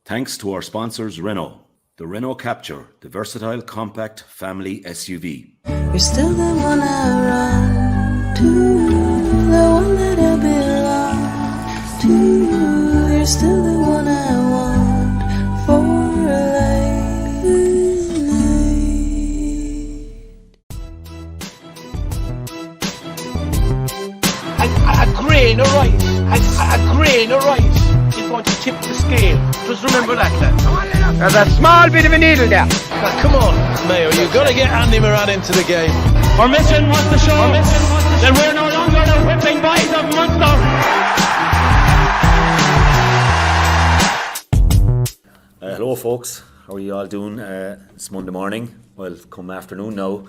Thanks to our sponsors Renault. The Renault Capture, the versatile compact family SUV. You're still the one I run to, the one that I belong to. You're still the one I want for life. A grain of rice, a grain of rice is going to tip the scale. Just remember that, lad. There's a small bit of a needle there. Now, come on, Mayo, you've got to get Andy Moran into the game. Our mission was to show that we're no longer the whipping boys of Munster. Hello folks, how are you all doing? It's Monday morning, well come afternoon now.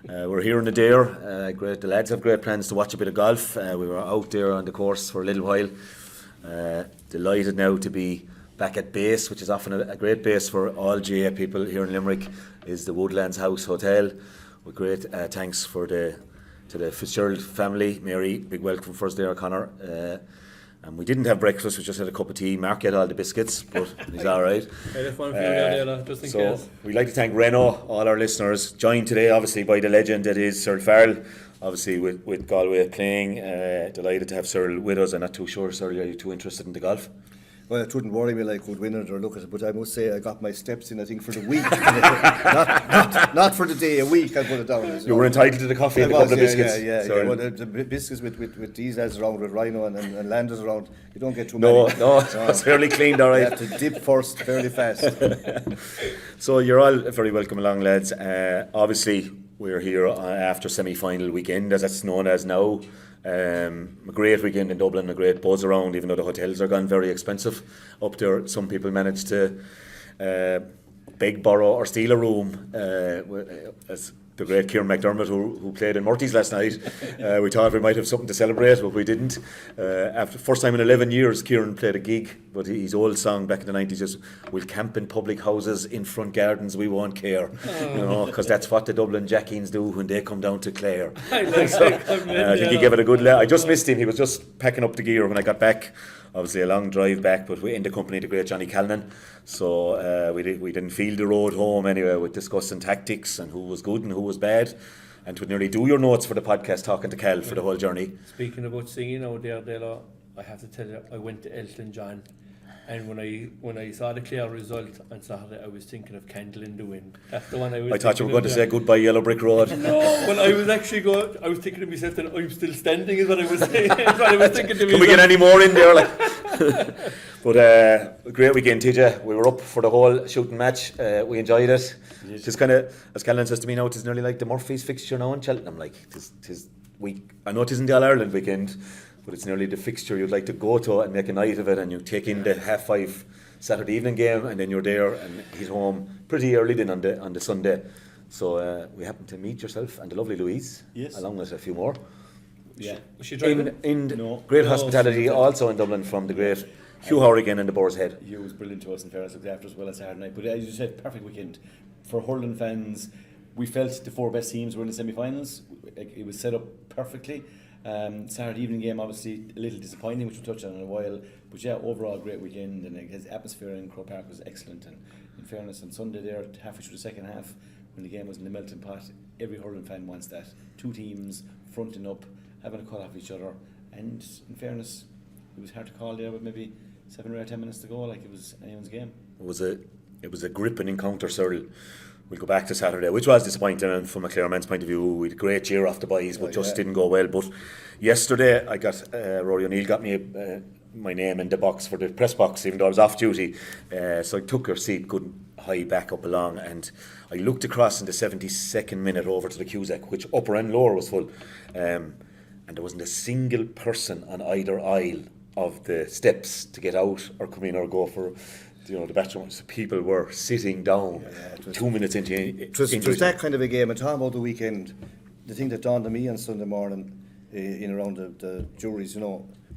We're here in the Dare. The lads have great plans to watch a bit of golf. We were out there on the course for a little while. Delighted now to be back at base, which is often a great base for all GA people here in Limerick, is the Woodlands House Hotel. With great thanks to the Fitzgerald family. Mary, big welcome for us there, Connor. And we didn't have breakfast, we just had a cup of tea. Mark had all the biscuits, but he's alright. Just in so case. we'd like to thank Renault, all our listeners, joined today obviously by the legend that is Cyril Farrell, obviously with Galway playing. Delighted to have Cyril with us. I'm not too sure, Cyril, are you too interested in the golf? Well, it wouldn't worry me like would win it or look at it, but I must say I got my steps in, I think, for the week. not for the day, a week I put it down. You were entitled to the coffee and a couple of biscuits. Yeah. Well, the biscuits with these lads around, with Rhino and Landers around, you don't get too many. No, it's fairly cleaned, all right. You have to dip first, fairly fast. So you're all very welcome along, lads. Obviously, we're here after semi-final weekend, as it's known as now. A great weekend in Dublin, a great buzz around, even though the hotels are gone very expensive up there. Some people managed to beg, borrow or steal a room, as the great Kieran McDermott who played in Murty's last night. We thought we might have something to celebrate, but we didn't. After first time in 11 years Kieran played a gig, but his old song back in the 90s is "We'll camp in public houses, in front gardens, we won't care." You know, because that's what the Dublin Jackeens do when they come down to Clare. I think he gave it a good I just missed him, he was just packing up the gear when I got back. Obviously a long drive back, but we in the company of the great Johnny Callinan, so we didn't feel the road home anyway, with discussing tactics and who was good and who was bad, and to nearly do your notes for the podcast talking to Cal for the whole journey. Speaking about singing out there, Dela, I have to tell you, I went to Elton John, and when I saw the clear result on Saturday, I was thinking of Candle in the Wind. That's the one I was. I thought you were going to say Goodbye Yellow Brick Road. No, well, I was actually I was thinking to myself that I'm still standing, is what I was saying. What I was thinking to myself. Can we get any more in there? But a great weekend, TJ. We were up for the whole shooting match. We enjoyed it. It's kind of, as Callan says to me now, it's nearly like the Murphy's fixture now in Cheltenham. Like, tis week. I know it isn't the All Ireland weekend, but it's nearly the fixture you'd like to go to and make a night of it, and you take in the 5:30 Saturday evening game, and then you're there, and he's home pretty early then on the Sunday. So we happened to meet yourself and the lovely Louise, along with a few more. Yeah, was she driving? In great hospitality also in Dublin from the great Hugh Horrigan and the Boar's Head. Hugh was brilliant to us, and fairness looked after us well on Saturday night. But as you said, perfect weekend for hurling fans. We felt the four best teams were in the semi-finals. It was set up perfectly. Saturday evening game obviously a little disappointing, which we'll touch on in a while, but yeah, overall great weekend, and his atmosphere in Croke Park was excellent. And in fairness, on Sunday there, halfway through the second half, when the game was in the melting pot, every hurling fan wants that. Two teams fronting up, having a cut off each other, and in fairness, it was hard to call there with maybe 7 or 10 minutes to go, like it was anyone's game. It was a gripping encounter, Cyril. We'll go back to Saturday, which was disappointing, and from a Clareman's point of view, we had a great cheer off the boys, but just didn't go well. But yesterday, I got Rory O'Neill got me my name in the box for the press box, even though I was off duty. So I took her seat good high back up along, and I looked across in the 72nd minute over to the Cusack, which upper and lower was full, and there wasn't a single person on either aisle of the steps to get out or come in or go for the bathroom. So people were sitting down 2 minutes into it. Was that kind of a game. And talking about the weekend, the thing that dawned on me on Sunday morning in around the juries,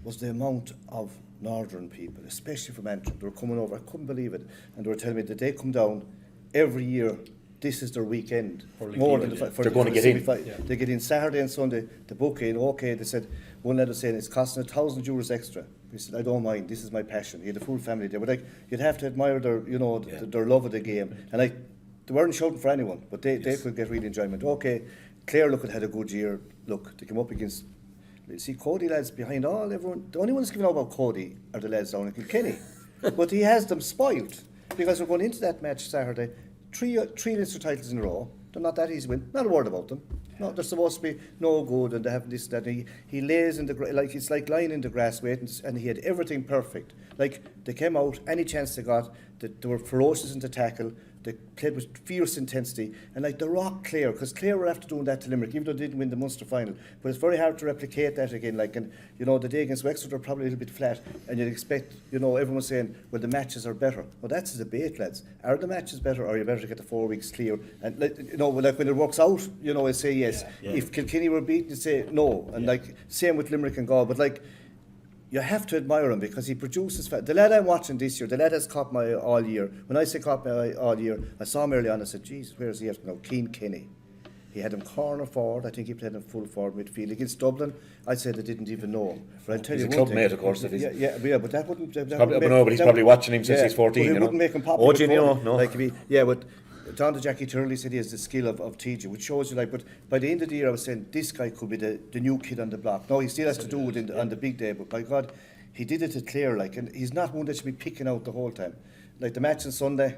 was the amount of northern people, especially from Antrim. They were coming over. I couldn't believe it. And they were telling me that they come down every year. This is their weekend. More than they're going to get in. They get in Saturday and Sunday. They book in. Okay, they said, one lad was saying it's costing €1,000 extra He said, I don't mind, this is my passion. He had a full family there. But like, you'd have to admire their, their love of the game. And like, they weren't shouting for anyone, but they could get real enjoyment. Okay, Clare, look, had a good year. Look, they came up against, see, Cody lads behind everyone. The only ones giving out about Cody are the lads down in Kilkenny. But he has them spoilt, because we're going into that match Saturday, three Leinster titles in a row. They're not that easy to win. Not a word about them. No, they're supposed to be no good, and they have this, that. He lays in the like, it's like lying in the grass waiting, and he had everything perfect. Like, they came out, any chance they got, they were ferocious in the tackle. They played with fierce intensity, and like the rock Clare, because Clare were after doing that to Limerick, even though they didn't win the Munster final. But it's very hard to replicate that again. Like, and the day against Wexford are probably a little bit flat, and you'd expect, everyone saying, well, the matches are better. Well, that's a debate, lads. Are the matches better, or are you better to get the 4 weeks clear? And like, like when it works out, I say yes. Yeah. If Kilkenny were beaten, you say no. And like same with Limerick and Galway, but like, you have to admire him because he produces. The lad I'm watching this year, the lad has caught my eye all year. When I say caught my eye all year, I saw him early on. I said, "Jesus, where is he at now?" Keane Kenny. He had him corner forward. I think he played him full forward midfield against Dublin. I'd say they didn't even know him. But I'll tell He's you a one club thing. mate, of course. But that wouldn't. But he's probably watching him since he's 14. But it wouldn't make him popular. Oh, do you know? No. Like but down to Jackie Turley said he has the skill of TJ, which shows you but by the end of the year I was saying this guy could be the new kid on the block. No, he still has to do it on the big day, but by God, he did it at Clare, and he's not one that should be picking out the whole time. Like the match on Sunday,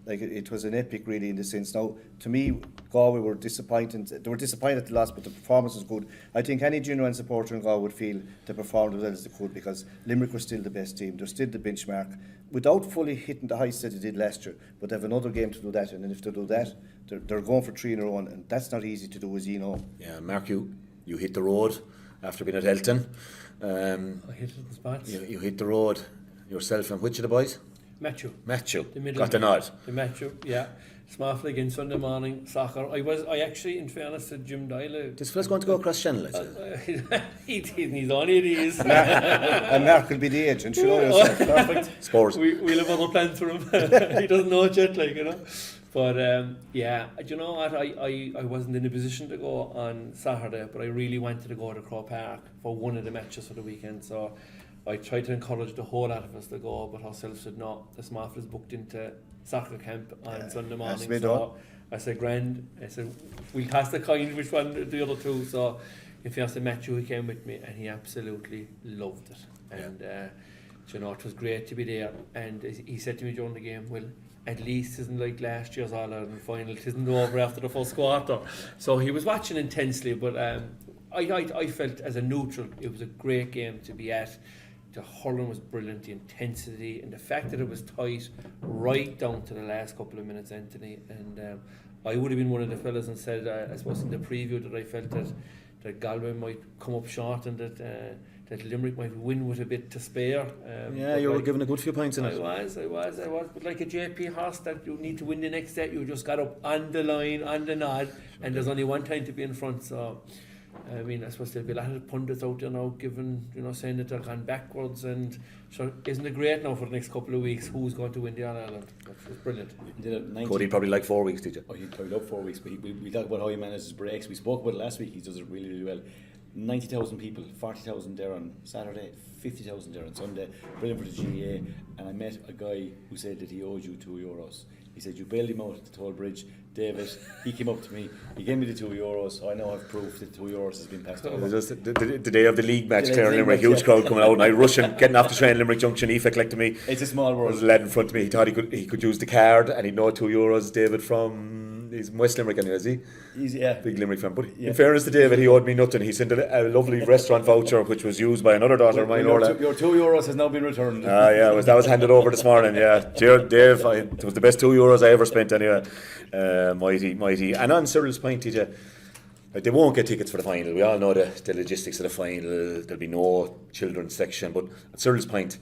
it was an epic really in the sense. Now, to me, Galway were disappointed. They were disappointed at the loss, but the performance was good. I think any genuine supporter in Galway would feel they performed as well as they could, because Limerick were still the best team. They're still the benchmark, without fully hitting the heights that they did last year. But they have another game to do that, and if they do that, they're going for 3 in a row, and that's not easy to do, as you know. Yeah, Mark, you hit the road after being at Elton. I hit the spots. You hit the road yourself, and which of the boys? Matthew. The middle. Got the nod. The Matthew, yeah. Smart again Sunday morning, soccer. I actually, in fairness to Jim Daly, This fella's going to go across channel, he's on it, he is. And Mark will be the agent, you know yourself. Perfect. Scores. We'll have other plans for him. He doesn't know it yet, But do you know what? I wasn't in a position to go on Saturday, but I really wanted to go to Croke Park for one of the matches for the weekend. So I tried to encourage the whole lot of us to go, but ourselves said no. The Smart is booked into soccer camp on Sunday morning. So I said, grand. I said, we'll pass the coin which one the other two. So if you asked Matthew, he came with me, and he absolutely loved it. And it was great to be there. And he said to me during the game, well, at least it isn't like last year's All-Ireland final. It isn't over after the first quarter. So he was watching intensely, but I felt as a neutral, it was a great game to be at. The hurling was brilliant, the intensity, and the fact that it was tight right down to the last couple of minutes, Anthony. And I would have been one of the fellas and said, I suppose in the preview, that I felt that Galway might come up short, and that Limerick might win with a bit to spare. You were given a good few points in it. I was. But like a JP horse that you need to win the next set, you just got up on the line, on the nod, and there's only one time to be in front. So, I mean, I suppose there'll be a lot of pundits out there now saying that they're gone backwards, and so isn't it great now for the next couple of weeks who's going to win the All-Ireland? That's brilliant. Cody probably like 4 weeks, did you? Oh, he probably loved 4 weeks, but we talk about how he manages breaks. We spoke about it last week. He does it really, really well. 90,000 people, 40,000 there on Saturday, 50,000 there on Sunday. Brilliant for the GAA. And I met a guy who said that he owed you €2. He said you bailed him out at the toll bridge. David, he came up to me, he gave me the €2, so I now have proof that €2 has been passed It over. was just the day of the league match, Clare and Limerick, huge crowd coming out, and I rushing, getting off the train, Limerick Junction, Aoife collected me. It's a small world. There was a lad in front of me, he thought he could use the card, and he'd know €2, David he's from West Limerick anyway, is he? He's, big Limerick fan. But in fairness to David, he owed me nothing. He sent a lovely restaurant voucher, which was used by another daughter of mine, Orla. Your €2 has now been returned. That was handed over this morning, Dave, it was the best €2 I ever spent anyway. Mighty. And on Cyril's point, TJ, they won't get tickets for the final. We all know the logistics of the final. There'll be no children's section. But at Cyril's point,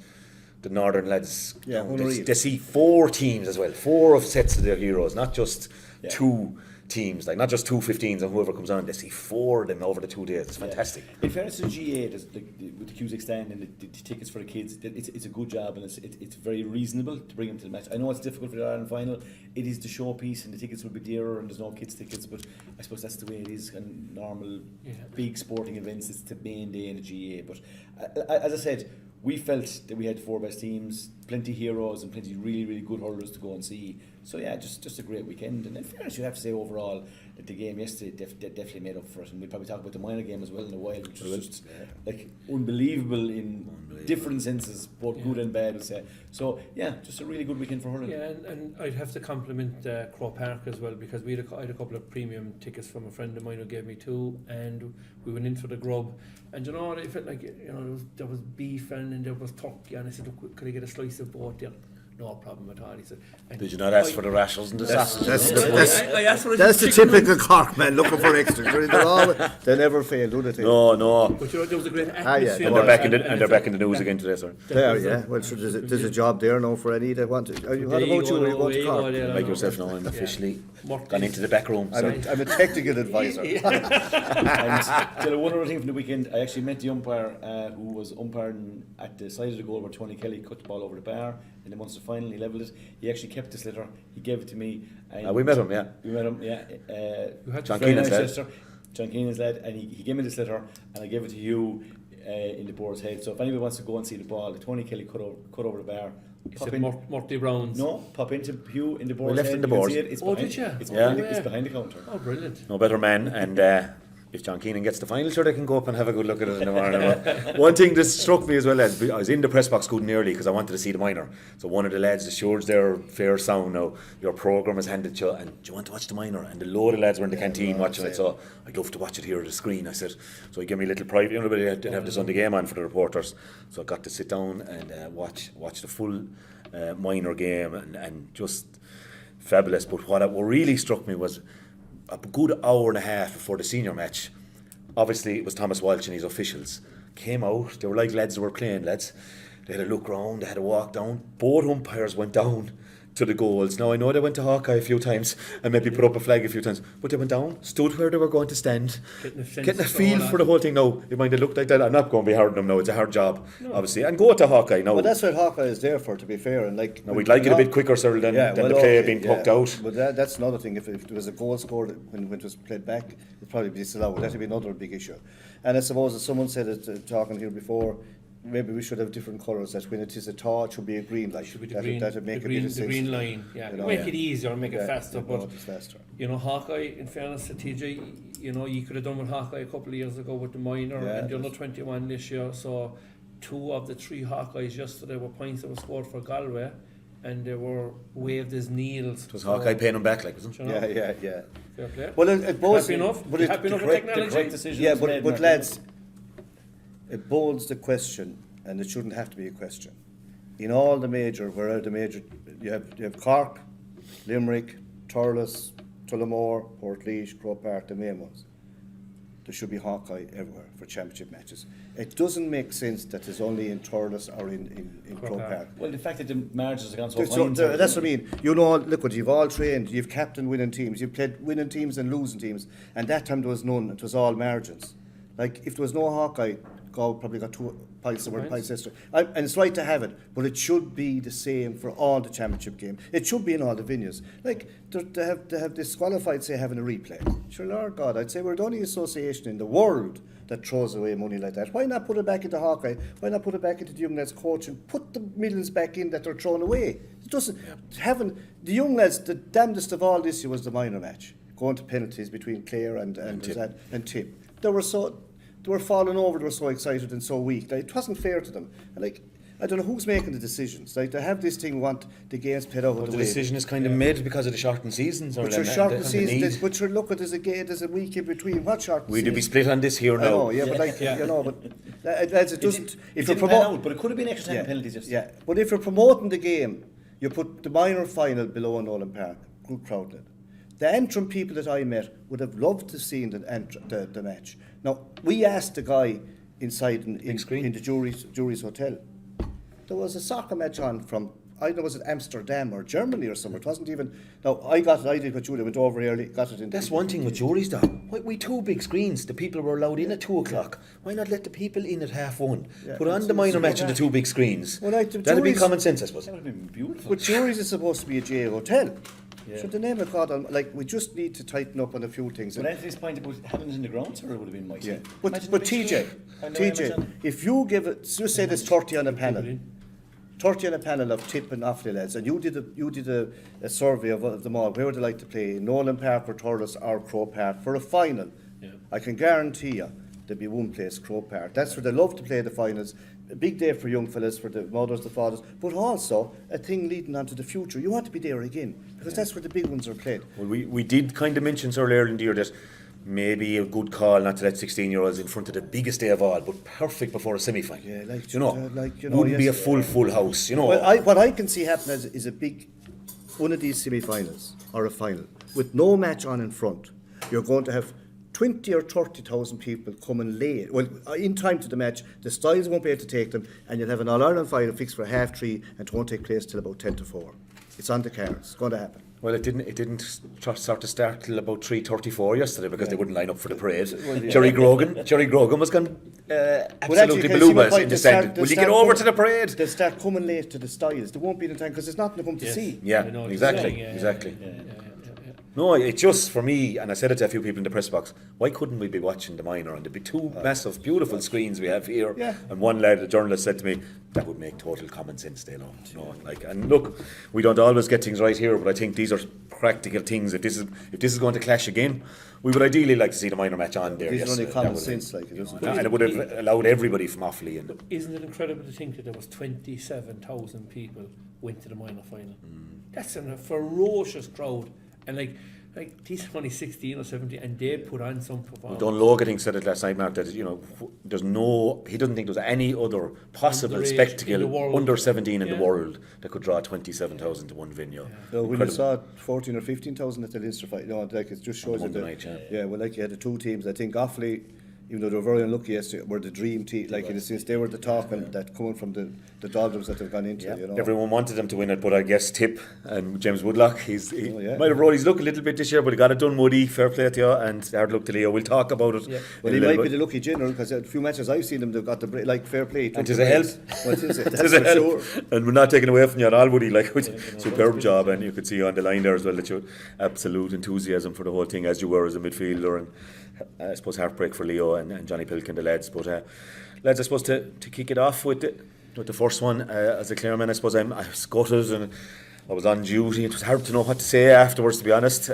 the Northern lads, they see 4 teams as well. 4 sets of their heroes, not just 2 teams, like not just 2 15s and whoever comes on. They see 4 of them over the 2 days. It's fantastic. In fairness to the GA, with the Cusack stand and the tickets for the kids, it's a good job, and it's very reasonable to bring them to the match. I know it's difficult for the Ireland final. It is the showpiece, and the tickets will be dearer, and there's no kids tickets, but I suppose that's the way it is. And normal big sporting events, it's the main day in the GA. But as I said, we felt that we had 4 best teams, plenty of heroes and plenty of really, really good hurlers to go and see. So yeah, just a great weekend. And in fairness, you have to say overall that the game yesterday definitely made up for it. And we'll probably talk about the minor game as well in a while, which was just like unbelievable in different senses, both good and bad. So yeah, just a really good weekend for hurling. Yeah, and I'd have to compliment Crow Park as well, because I had a couple of premium tickets from a friend of mine who gave me 2, and we went in for the grub. And you know what, it felt like, you know, there was beef and there was turkey, and I said, look, could I get a slice of both there? No problem at all, he said. Did you not ask for the rashers and the sausage? I asked for That's the typical Cork man looking for extra. They never fail, do they? No. But you know, there was a great atmosphere. And they're back in the news again today, sir. They are, yeah. Well, so there's a job there now for any that want it. What about you? Are you going to Cork? Like yourself now, I'm officially gone into the back room. I'm a technical advisor. And tell you one other thing from the weekend, I actually met the umpire who was umpiring at the side of the goal where Tony Kelly cut the ball over the bar in the Munster final. He levelled it. He actually kept the slitter. He gave it to me. And we met him, yeah. We met him, yeah. John Keenan's lad. John Keenan's lad, and he gave me the slitter, and I gave it to you in the board's head. So if anybody wants to go and see the ball, the Tony Kelly cut over the bar. Pop in Murty Brown's. No, pop into Hugh in the board's left head. in the board. It's Oh, behind, did you? It's Yeah. it's behind the counter. Oh, brilliant. No better man, and if John Keenan gets the final, sure, they can go up and have a good look at it in the morning. But one thing that struck me as well, lads, I was in the press box good and early because I wanted to see the minor. So one of the lads assured their fair sound, now your programme is handed to you, and do you want to watch the minor? And a load of lads were in the canteen watching it, so I'd love to watch it here on the screen. I said, so he gave me a little private, you know, but he didn't have the Sunday game on for the reporters, so I got to sit down and watch the full minor game, and just fabulous. But what really struck me was a good hour and a half before the senior match. Obviously it was Thomas Walsh and his officials came out. They were like lads that were playing lads. They had a look round, they had a walk down. Both umpires went down to the goals. Now I know they went to Hawkeye a few times and maybe put up a flag a few times, but they went down, stood where they were going to stand, getting a feel for the whole thing. Now it might have looked like that. I'm not going to be hard on them now, it's a hard job, obviously, and go to Hawkeye now. But that's what Hawkeye is there for, to be fair. And like, now we'd like it a bit quicker, sir, than the play being poked out. But that's another thing. If there was a goal scored when it was played back, it'd probably be disallowed. That'd be another big issue. And I suppose as someone said it talking here before, maybe we should have different colours. That when it is a taw, it should be a green light. Should be the green, that'd make the green line. Yeah, you know, make it easier, make it faster. But faster. you know, Hawkeye, in fairness to TJ, you know, you could have done with Hawkeye a couple of years ago with the minor and the under 21 this year. So 2 of the 3 Hawkeyes yesterday were points that were scored for Galway, and they were waved as kneels. It was Hawkeye paying them back, like, wasn't it? Yeah. Fair play. Well, it both happy enough. But Happy enough with technology. The correct decision. Yeah, but lads, it boils the question, and it shouldn't have to be a question. In all the major, you have Cork, Limerick, Thurles, Tullamore, Portlaoise, Croke Park, the main ones. There should be Hawkeye everywhere for championship matches. It doesn't make sense that it's only in Thurles or in Croke Park. Well, the fact that the margins have gone so fine. That's what I mean. You know, look what you've all trained. You've captained winning teams. You've played winning teams and losing teams. And that time there was none. It was all margins. Like if there was no Hawkeye, God probably got 2 pints or pints extra. And it's right to have it, but it should be the same for all the championship game. It should be in all the venues. Like they have disqualified, say, having a replay. Sure, Lord God, I'd say we're the only association in the world that throws away money like that. Why not put it back into Hawkeye? Why not put it back into the young lads' coach and put the millions back in that they're thrown away? It doesn't. Having the young lads, the damnedest of all this year was the minor match, going to penalties between Clare and Tip. They were falling over. They were so excited and so weak. Like, it wasn't fair to them. And like, I don't know who's making the decisions. Like, they have this thing, want the games played out of the way. The decision is kind of made because of the shortened seasons. But you're shortened seasons. But you're look at there's a week in between. What shortened We'd season? be split on this here now. I know, yeah, but like you know, but it doesn't. If you're promoting, but it could have been extra time penalties. Yeah, but if you're promoting the game, you put the minor final below Nolan Park. Good crowd then. The Antrim people that I met would have loved to see the match. Now, we asked the guy inside in the jury's hotel. There was a soccer match on from, I don't know, was it Amsterdam or Germany or somewhere. It wasn't even. Now, I did what you did, went over early, got it in. That's one thing with juries, though. Why we 2 big screens? The people were allowed in at 2 o'clock. Why not let the people in at 1:30? Yeah. Put on the minor match on the 2 big screens. Well, that'd be common sense, I suppose. That would have been beautiful. But juries is supposed to be a jail hotel. So the name of God, like, we just need to tighten up on a few things. But Anthony's point about having it in the ground, sir, it would have been mighty. Yeah. Imagine But the big screen. I know, TJ, imagine. if you give it, just say there's 30 on a panel. 30 on a panel of Tip and Offaly lads, and you did a survey of them all. Where would they like to play? Nolan Park or Thurles or Croke Park for a final? Yeah. I can guarantee you there'd be one place, Croke Park. That's where they love to play the finals. A big day for young fellas, for the mothers, the fathers, but also a thing leading on to the future. You want to be there again, because that's where the big ones are played. Well, we did kind of mention earlier in the year that maybe a good call not to let 16-year-olds in front of the biggest day of all, but perfect before a semi-final. Yeah, Wouldn't be a yes, full house, you know. Well, what I can see happen is a big, one of these semi-finals or a final with no match on in front. You're going to have 20 or 30,000 people coming late. Well, in time to the match, the styles won't be able to take them, and you'll have an All-Ireland final fixed for 3:30 and it won't take place till about 10 to 4. It's on the cards. It's going to happen. Well, it didn't start to start till about 3:34 yesterday because they wouldn't line up for the parade. Jerry Grogan was going absolutely beluga in the stand. Will you get over to the parade? They'll start coming late to the styles. They won't be in time because there's nothing to come to see. Yeah, I know what you're exactly, saying, exactly. No, it's just for me, and I said it to a few people in the press box, why couldn't we be watching the minor? And there'd be two massive, beautiful screens we have here. Yeah. And one lad, a journalist, said to me, that would make total common sense, they know. And look, we don't always get things right here, but I think these are practical things. If this is going to clash again, we would ideally like to see the minor match on there. These are only That common would- sense, like it isn't. And it would have allowed everybody from Offaly and Isn't it incredible to think that there was 27,000 people went to the minor final? That's a ferocious crowd, and like these are only 16 or 17, and they put on some performance. Don Logan said it last night, Mark, that he doesn't think there's any other possible Underage in the spectacle world. under 17 in the Yeah. world that could draw 27,000 to one venue. No, when you Incredible. saw 14 or 15,000 at the Leinster fight, like it just shows you Monday that. night, yeah. Well, like you had the two teams. I think Offaly, even though they were very unlucky yesterday, were the dream team. Like in a sense, they were the talk and that coming from the doldrums that they've gone into. You know, Everyone wanted them to win it, but I guess Tip and James Woodlock, he yeah. might have rolled his luck a little bit this year, but he got it done, Woody. Fair play to you, and hard luck to Leo. We'll talk about it. Yeah. well, in he a might little be bit. the lucky general because a few matches I've seen them, they've got the break, like fair play. And 'tis a help. Well, it is. That's Tis a for help. sure. And we're not taking away from you at all, Woody. Like, superb job, and you could see on the line there as well that you absolute enthusiasm for the whole thing, as you were as a midfielder, and I suppose heartbreak for Leo and Johnny Pilkin, the lads. But lads, I suppose to kick it off with the first one, as a Clareman, I suppose I was gutted and I was on duty. It was hard to know what to say afterwards, to be honest.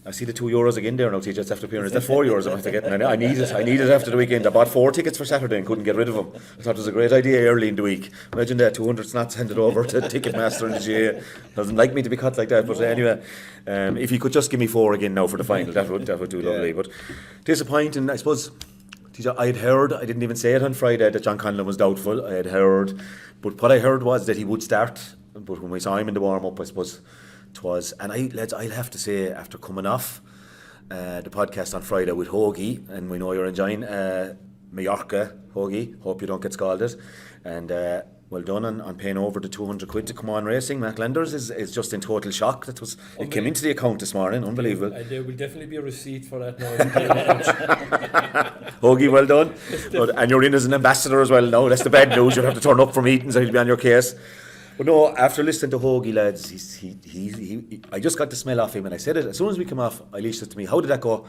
I see the €2 again there now, TJ, just after appearing. Is that €4 I'm after getting? I need it after the weekend. I bought 4 tickets for Saturday and couldn't get rid of them. I thought it was a great idea early in the week. Imagine that, 200 snots handed over to Ticketmaster and the GA. Doesn't like me to be cut like that, but anyway, if you could just give me 4 again now for the final, that would do lovely. But disappointing, I suppose. TJ, I had heard, I didn't even say it on Friday, that John Conlon was doubtful. I had heard, but what I heard was that he would start. But when we saw him in the warm-up, I suppose it was, and I'll have to say, after coming off the podcast on Friday with Hoagie, and we know you're enjoying Mallorca, Hoagie, hope you don't get scalded, and well done on paying over the £200 to come on racing. Mark Landers is just in total shock. It came into the account this morning, unbelievable. There will definitely be a receipt for that now. Hoagie, well done. And you're in as an ambassador as well now. That's the bad news. You'll have to turn up for meetings and he'll be on your case. But no, after listening to Hoagie, lads, I just got the smell off him, and I said it as soon as we came off. Eileen said to me, "How did that go?"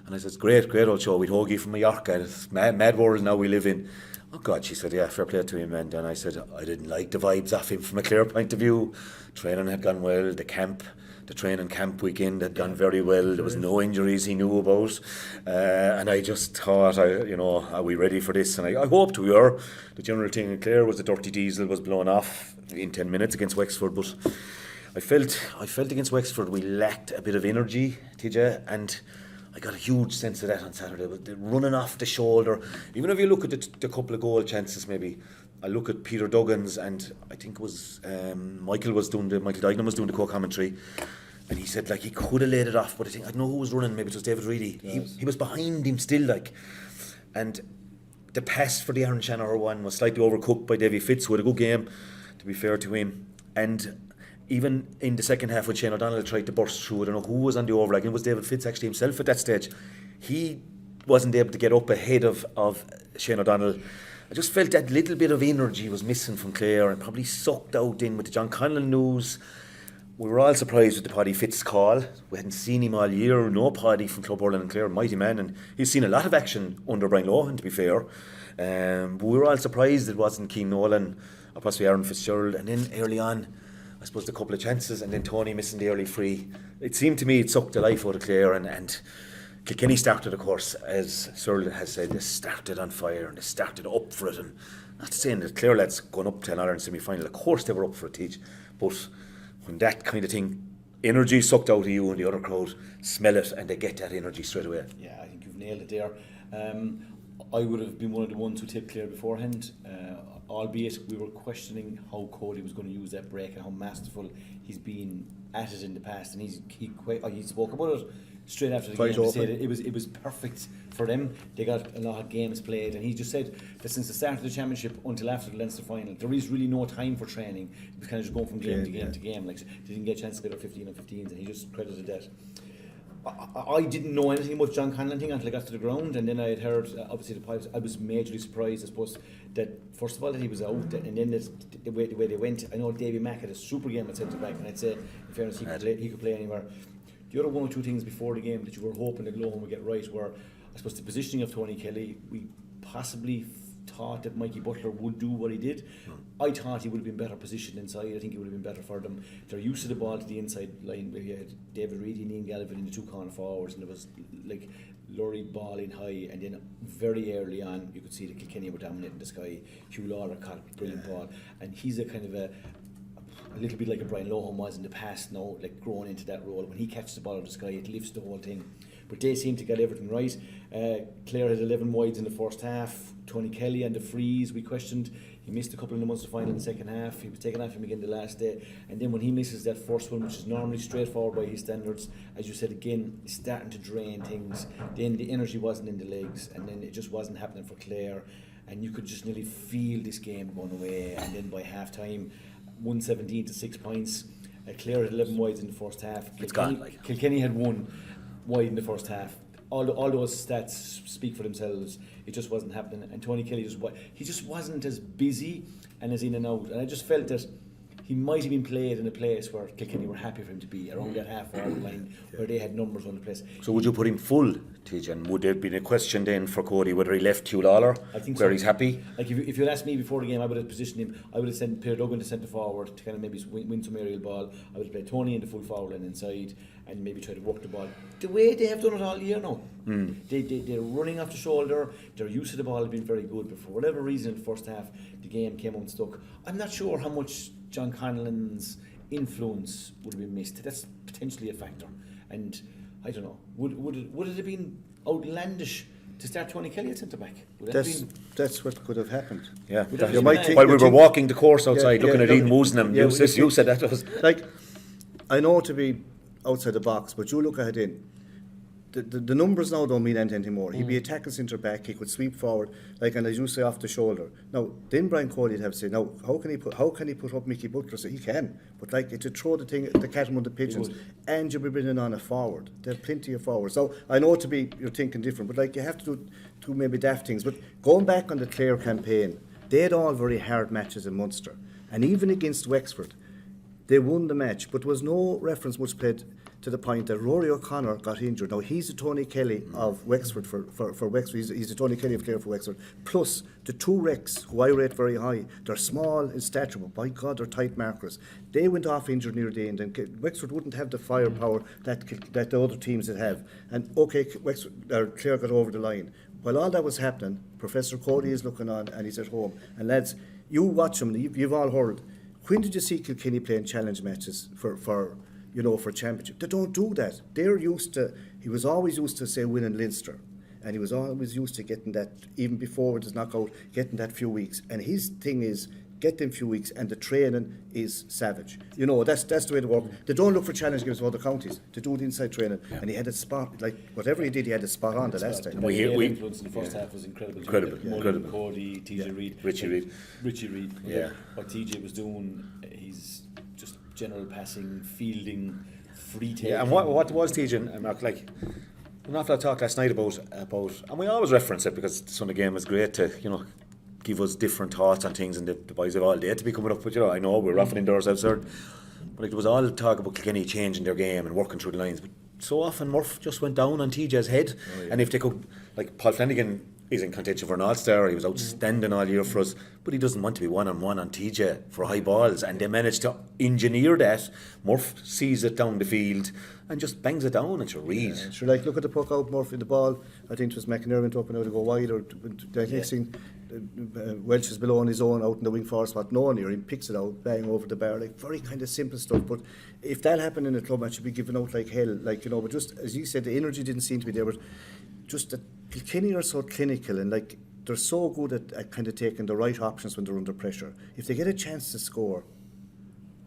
And I said, "Great old show with Hoagie from Mallorca. It's mad world now we live in." Oh God, she said, "Yeah, fair play to him." And I said, "I didn't like the vibes off him from a clear point of view. Training had gone well. The training camp weekend had gone very well. There was no injuries he knew about, and I just thought, are we ready for this?" And I hoped we were. The general thing in Clare was the dirty diesel was blown off in 10 minutes against Wexford, but I felt against Wexford we lacked a bit of energy, TJ, and I got a huge sense of that on Saturday. But the running off the shoulder, even if you look at the couple of goal chances, maybe I look at Peter Duggan's, and I think it was Michael Dignan was doing the co-commentary, and he said he could have laid it off, but I don't know who was running. Maybe it was David Reedy. He was behind him still, and the pass for the Aaron Shannon one was slightly overcooked by Davy Fitz, who had a good game, to be fair to him. And even in the second half when Shane O'Donnell tried to burst through, I don't know who was on the overlag, it was David Fitz actually himself at that stage. He wasn't able to get up ahead of Shane O'Donnell. I just felt that little bit of energy was missing from Clare, and probably sucked out in with the John Conlon news. we were all surprised with the Paddy Fitz call. We hadn't seen him all year. No Paddy from Club Hurling and Clare, mighty man, and he's seen a lot of action under Brian Lohan, to be fair. But we were all surprised it wasn't Keane Nolan or possibly Aaron Fitzgerald. And then early on, I suppose a couple of chances, and then Tony missing the early free. It seemed to me it sucked the life out of Clare, and Kilkenny started, of course, as Cyril has said, they started on fire and they started up for it. And not saying that Clare lads going up to an Ireland semi-final, of course they were up for it, Teach, but when that kind of thing, energy sucked out of you and the other crowd smell it and they get that energy straight away. Yeah, I think you've nailed it there. I would have been one of the ones who tipped Clare beforehand, albeit we were questioning how Cody was going to use that break and how masterful he's been at it in the past, and he spoke about it straight after the Quite game. He open. said it was perfect for them. They got a lot of games played, and he just said that since the start of the championship until after the Leinster final, there is really no time for training. It was kind of just going from game to game to game. Like, they didn't get a chance to get their 15 on 15s, and he just credited that. I didn't know anything about John Conlon thing until I got to the ground, and then I had heard obviously the pipes. I was majorly surprised, I suppose, that first of all that he was out, and then the way they went. I know Davy Mack had a super game at centre back, and I'd say in fairness he could play anywhere. The other one or two things before the game that you were hoping that Lohan would get right were, I suppose, the positioning of Tony Kelly. We possibly thought that Mikey Butler would do what he did. I thought he would have been better positioned inside. I think he would have been better for them. They're used to the ball to the inside line, where you had David Reid and Ian Gallivan in the two corner forwards, and it was like Laurie ball in high, and then very early on you could see that Kilkenny were dominating the sky. Hugh Lawler caught a brilliant ball, and he's a kind of a little bit like a Brian Lohan was in the past now, like growing into that role. When he catches the ball out of the sky, it lifts the whole thing. But they seem to get everything right. Clare had 11 wides in the first half. Tony Kelly and the freeze, we questioned. He missed a couple in the Munster final in the second half. He was taken off him again the last day. And then when he misses that first one, which is normally straightforward by his standards, as you said again, he's starting to drain things. Then the energy wasn't in the legs, and then it just wasn't happening for Clare. And you could just nearly feel this game going away. And then by half time, 117 to 6 points. Clare had 11 wides in the first half. Kilkenny had 1 wide in the first half. All those stats speak for themselves. It just wasn't happening, and Tony Kelly just wasn't as busy and as in and out. And I just felt that he might have been played in a place where Kilkenny were happy for him to be, around that half-forward line where they had numbers on the place. So would you put him full, Tijan? Would there have been a question then for Cody whether he left Hugh Lawler where he's happy? Like if you'd asked me before the game, I would have positioned him. I would have sent Peter Duggan to centre forward to kind of maybe win some aerial ball. I would have played Tony in the full forward line inside and maybe try to work the ball the way they have done it all year now. They're running off the shoulder. Their use of the ball has been very good, but for whatever reason in the first half the game came unstuck. I'm not sure how much John Conlon's influence would have been missed. That's potentially a factor, and I don't know. Would it have been outlandish to start Tony Kelly at centre back? That's what could have happened. Yeah, While we were walking the course outside, looking at Ian Woosnam, you said that was like, I know to be outside the box, but you look at it in. The numbers now don't mean anything anymore. He'd be attacking centre back. He could sweep forward, like, and as you say, off the shoulder. Now, then Brian Cody would have to say, now, how can he put up Mickey Butler? So he can, but like to throw the cat among the pigeons, and you'll be bringing on a forward. There are plenty of forwards. So I know you're thinking different, but like you have to do two maybe daft things. But going back on the Clare campaign, they had all very hard matches in Munster, and even against Wexford, they won the match. But there was no reference much played to the point that Rory O'Connor got injured. Now, he's the Tony Kelly of Wexford for Wexford. He's the Tony Kelly of Clare for Wexford. Plus, the two Rex, who I rate very high, they're small in stature, but by God, they're tight markers. They went off injured near the end, and Wexford wouldn't have the firepower that the other teams would have. And, okay, Clare got over the line. While all that was happening, Professor Cody is looking on, and he's at home. And, lads, you watch him, you've all heard. When did you see Kilkenny playing challenge matches for championship? They don't do that. He was always used to, say, winning Leinster. And he was always used to getting that, even before it was knockout, getting that few weeks. And his thing is, get them few weeks, and the training is savage. That's the way they work. They don't look for challenge games for other counties. They do the inside training. Yeah. And he had a spot, like, whatever he did, he had a spot on the last time. The influence in the first half was incredible. Incredible. Cody, TJ Reid. Richie Reid. Yeah. What TJ was doing, he's just general passing, fielding, free taking. Yeah, and what was TJ, Mark, like, an awful lot of talk last night about, and we always reference it because the Sunday game was great to, give us different thoughts on things, and the boys have all day to be coming up with, I know we're roughing indoors outside. But like, there was all talk about Kilkenny changing their game and working through the lines, but so often Murph just went down on TJ's head. And if they could, like Paul Flanagan is in contention for an All-Star, he was outstanding all year for us, but he doesn't want to be one-on-one on TJ for high balls, and they managed to engineer that. Murph sees it down the field and just bangs it down, and sure Reid. Yeah, sure, like look at the puck out, Murphy the ball. I think it was McInerney went up and out to go wide, or the next thing, Welsh is below on his own out in the wing forward spot. No one here, he picks it out, bang over the bar, like very kind of simple stuff. But if that happened in a club match, it'd be given out like hell, like, you know. But just as you said, the energy didn't seem to be there. But just that Kilkenny are so clinical, and like they're so good at kind of taking the right options when they're under pressure. If they get a chance to score,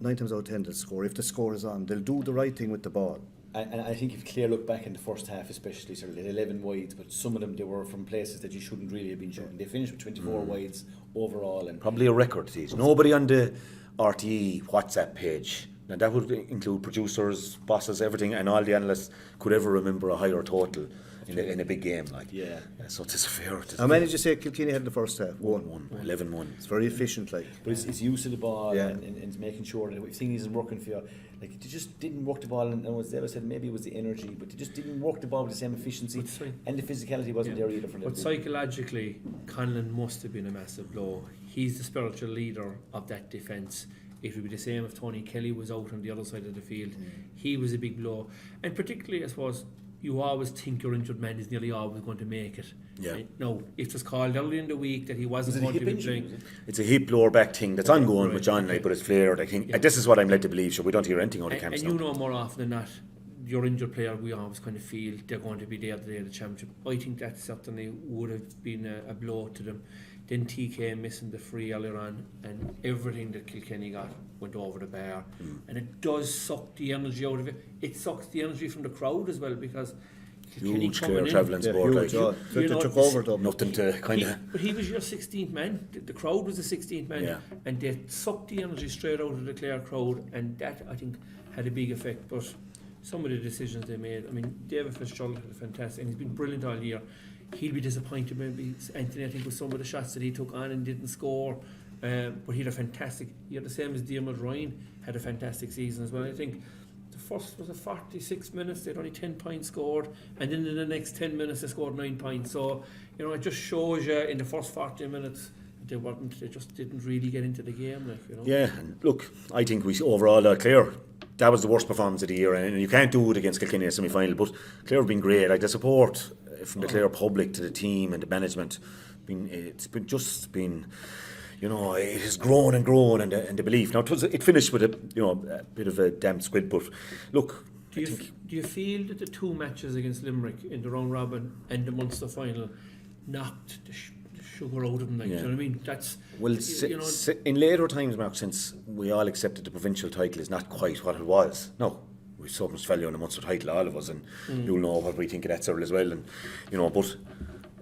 9 times out of 10 they'll score. If the score is on, they'll do the right thing with the ball. And I think if Clare look back in the first half, especially, sort of, they had 11 wides, but some of them, they were from places that you shouldn't really have been shooting. They finished with 24 wides overall. And Probably a record, these. Nobody on the RTE WhatsApp page, now that would include producers, bosses, everything, and all the analysts could ever remember a higher total in a big game. Like. Yeah. So it's fair. How many did you say Kilkenny had in the first half? One. 11-1. It's very efficient, like. But it's use of the ball, Yeah. and making sure that if things isn't working for you, like they just didn't work the ball. And as Deva said, maybe it was the energy, but they just didn't work the ball with the same efficiency, and the physicality wasn't there either for them. But psychologically, Conlon must have been a massive blow. He's the spiritual leader of that defence. It would be the same if Tony Kelly was out on the other side of the field. He was a big blow, and particularly, I suppose, you always think your injured man is nearly always going to make it. Yeah. No, it was called early in the week that he wasn't going to be playing. It's a hip lower back thing that's ongoing with John, like, but it's flared. I think this is what I'm led to believe. So we don't hear anything out of camps And now. you know, more often than not, your injured player, we always kind of feel they're going to be there the day of the championship. I think that certainly would have been a blow to them. Then TK missing the free earlier on, and everything that Kilkenny got went over the bar. And it does suck the energy out of it. It sucks the energy from the crowd as well, because Kilkenny Huge coming clear in, travelling sport. Huge, Like, they took over them. nothing to kind of. But he was your 16th man. The crowd was the 16th man, Yeah. and they sucked the energy straight out of the Clare crowd, and that, I think, had a big effect. But some of the decisions they made, I mean, David Fitzgerald had a fantastic, and he's been brilliant all year. He'll be disappointed maybe, Anthony, I think, with some of the shots that he took on and didn't score. But he had a fantastic, he had the same as Diarmuid Ryan, had a fantastic season as well. I think the first was 46 minutes, they had only 10 points scored, and then in the next 10 minutes they scored 9 points. So, you know, it just shows you in the first 40 minutes they just didn't really get into the game, like, you know. Yeah, and look, I think we overall Clare, that was the worst performance of the year, and you can't do it against Kilkenny in a semi-final. But Clare have been great. Like, the support from the Clare public to the team and the management, it's been. You know, it has grown and grown, and the belief. Now, it finished with a bit of a damp squid, but look. Do you feel that the two matches against Limerick in the round robin and the Munster final knocked the sugar out of them? Like, Yeah. do you know what I mean? That's In later times, Mark, since we all accepted the provincial title is not quite what it was. No, we so much value on the Munster title, all of us, and you'll know what we think of that, Cyril, as well. And but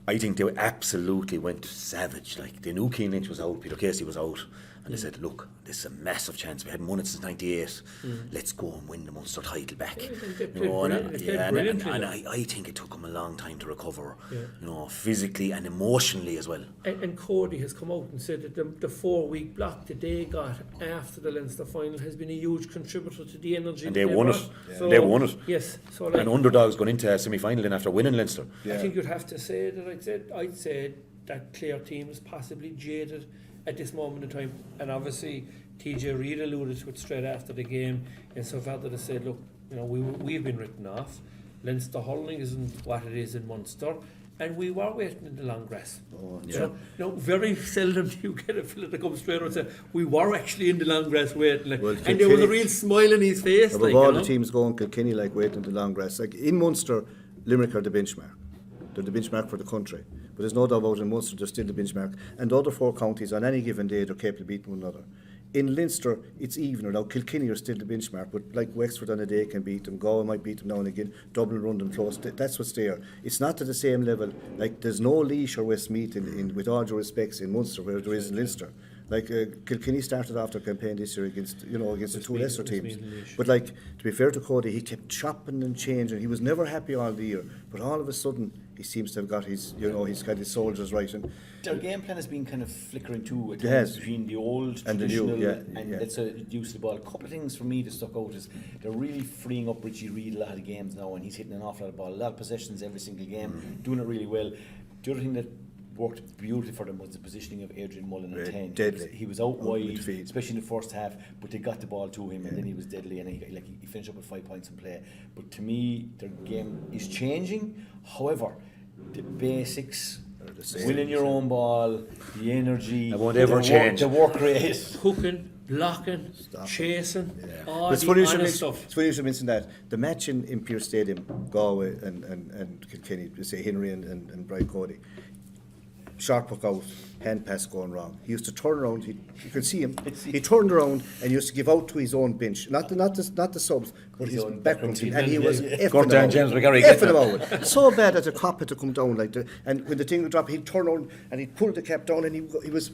I think they absolutely went savage. Like, they knew Keane Lynch was out, Peter Casey was out, and they said, look, this is a massive chance. We hadn't won it since '98. Let's go and win the Munster title back. And I think it took them a long time to recover, physically and emotionally as well. And Cody has come out and said that the 4-week block that they got after the Leinster final has been a huge contributor to the energy. And they won it. So, they won it. Yes. So, like, and underdogs going into a semi-final then after winning Leinster. I think you'd have to say that I'd say that Clare team is possibly jaded at this moment in time, and obviously TJ Reid alluded to it straight after the game, and so far that they said, look, you know, we've been written off. Leinster hurling isn't what it is in Munster, and we were waiting in the long grass. So, very seldom do you get a fella that comes straight out and say we were actually in the long grass waiting, like, and there was a real smile on his face. Above all the teams going, Kilkenny like waiting in the long grass. Like in Munster, Limerick are the benchmark. They're the benchmark for the country. But there's no doubt about in Munster, they're still the benchmark. And the other 4 counties, on any given day, they're capable of beating one another. In Leinster, it's even. Now, Kilkenny are still the benchmark, but like Wexford on a day can beat them, Galway might beat them now and again, Dublin run them close. That's what's there. It's not to the same level. Like, there's no Laois or Westmeath, with all due respects, in Munster where there is in Leinster. Like Kilkenny started off their campaign this year against the two lesser teams. Leash. But like, to be fair to Cody, he kept chopping and changing. He was never happy all the year. But all of a sudden, he seems to have got he's got his soldiers right. And Their game plan has been kind of flickering too at times has. between the old And the new, traditional yeah. that's a use of the ball. A couple of things for me that stuck out is they're really freeing up Richie Reid a lot of games now, and he's hitting an awful lot of ball, a lot of possessions every single game, doing it really well. The other thing that worked beautifully for them was the positioning of Adrian Mullen at 10. Deadly. He was out wide, midfield. especially in the first half, but they got the ball to him, and then he was deadly, and he finished up with 5 points in play. But to me, their game is changing. However, the basics, winning your own ball, the energy, It won't ever the change. The work rate. Hooking, blocking, chasing, all But it's the funny you should honest mention- stuff. it's funny you should mention that. The match in Pearse Stadium, Galway and Kilkenny, say Henry and Brian Cody, sharp puck out, hand pass going wrong. He used to turn around. You could see him. He turned around and used to give out to his own bench, not the subs, but his own backroom team, and he yeah. was Gordon effing James them McGarry out. getting Effing them out. So bad that the cop had to come down and when the thing would drop, he'd turn around and he'd pull the cap down and he was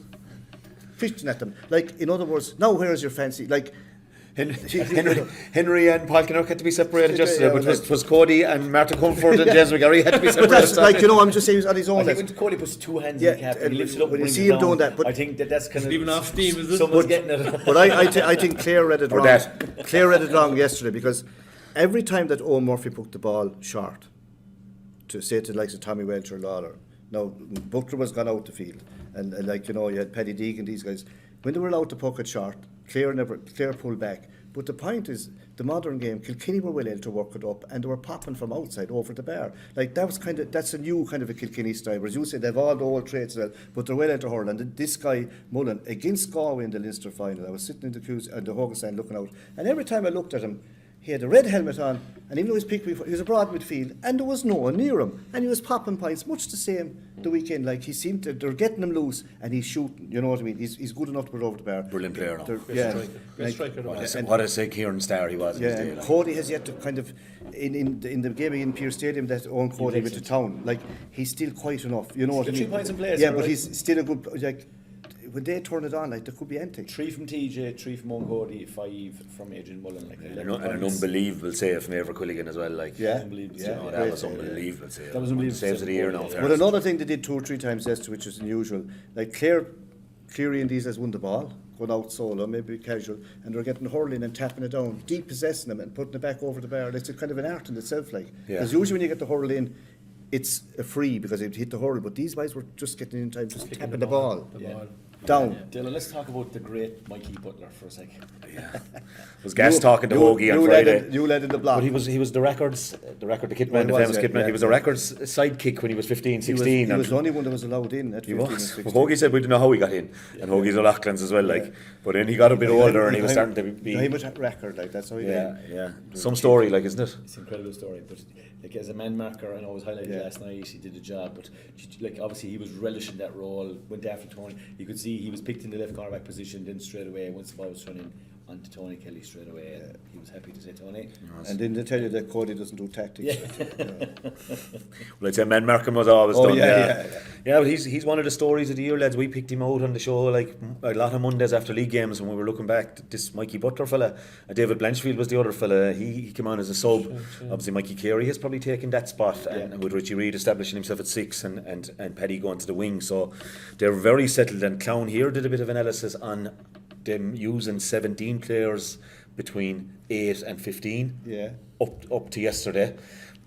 fishing at them. Like, in other words, now where's your fancy? Like, Henry and Paul Kinnock had to be separated yesterday, but it was Cody and Martin Comfort and James McGarry had to be but separated. that's like, I'm just saying, he was on his own. I think when Cody puts 2 hands Yeah, in the cap, he and lifts it up when and you brings see it him down. doing that, but- I think that's kind of leaving off steam, is it? Someone's getting it. But I think Clare read it Or wrong. that. Clare read it wrong yesterday because every time that Owen Murphy put the ball short, to say to the likes of Tommy Welch or Lawler, now Butler was gone out the field, and you had Paddy Deegan, these guys, when they were allowed to puck it short, Clare pulled back. But the point is, the modern game, Kilkenny were well able to work it up, and they were popping from outside over the bar. Like, that's a new kind of a Kilkenny style. As you say, they've all the old traits, but they're well able to hurl. And this guy, Mullen, against Galway in the Leinster final, I was sitting in the queues at the Hogan stand looking out, and every time I looked at him, he had a red helmet on, and even though he was a broad midfield, and there was no one near him, and he was popping points, much the same the weekend. Like, he seemed to, they're getting him loose, and he's shooting. You know what I mean? He's good enough to put over the bar. Brilliant player now. Best striker. What a say Kieran Starr he was in his Yeah, day. Like. Cody has yet to kind of in the game in Pearse Stadium that Owen Cody went to town. Like, he's still quite enough. You know what I He's mean? got 3 points in play, Yeah, so but right. he's still a good. Like, when they turn it on, like, there could be anything. 3 from TJ, 3 from Owen Cody, 5 from Adrian Mullen. Like, And an unbelievable save from Ever Quilligan as well. Like, Yeah, Unbelievable. yeah, that great was save, yeah. unbelievable save. That was unbelievable Saves of the year now. Yeah. fair. But another thing they did 2 or 3 times yesterday, which was unusual, like Cleary and these has won the ball, going out solo, maybe casual, and they're getting hurling and tapping it down, deep possessing them and putting it back over the bar. It's a kind of an art in itself, like. Yeah. Because usually when you get the hurl in, it's a free because it hit the hurl, but these guys were just getting in time, just tapping the ball down. Dylan, let's talk about the great Mikey Butler for a sec. Was Gas talking to Hoagie on Friday. You led in the block. But he was the kitman, the Well, he famous was, kitman. yeah, He was a records sidekick when he was 15, 16. He and was the only one that was allowed in at 15 he and was. 16. Hoagie said we didn't know how he got in. And Hoagie's O'Loughlin's as well, like. But then he got a bit older and he was starting to be. He was a record, like, that's how he got in. Yeah. Some story, like, isn't it? It's an incredible story, but like as a man marker, I know it was highlighted last night. He did a job, but like obviously he was relishing that role. Went after Tony. You could see he was picked in the left cornerback position. Then straight away, once the ball was running onto Tony Kelly straight away, and he was happy to say Tony. And then they tell you that Cody doesn't do tactics. Well, I'd say Man Markham was always done. yeah. But he's one of the stories of the year, lads. We picked him out on the show like a lot of Mondays after league games when we were looking back. This Mikey Butler fella, David Blanchfield was the other fella. He came on as a sub. Obviously, Mikey Carey has probably taken that spot, and with Richie Reid establishing himself at 6 and Paddy going to the wing. So they're very settled. And Clown here did a bit of analysis on them using 17 players between 8 and 15 up to yesterday.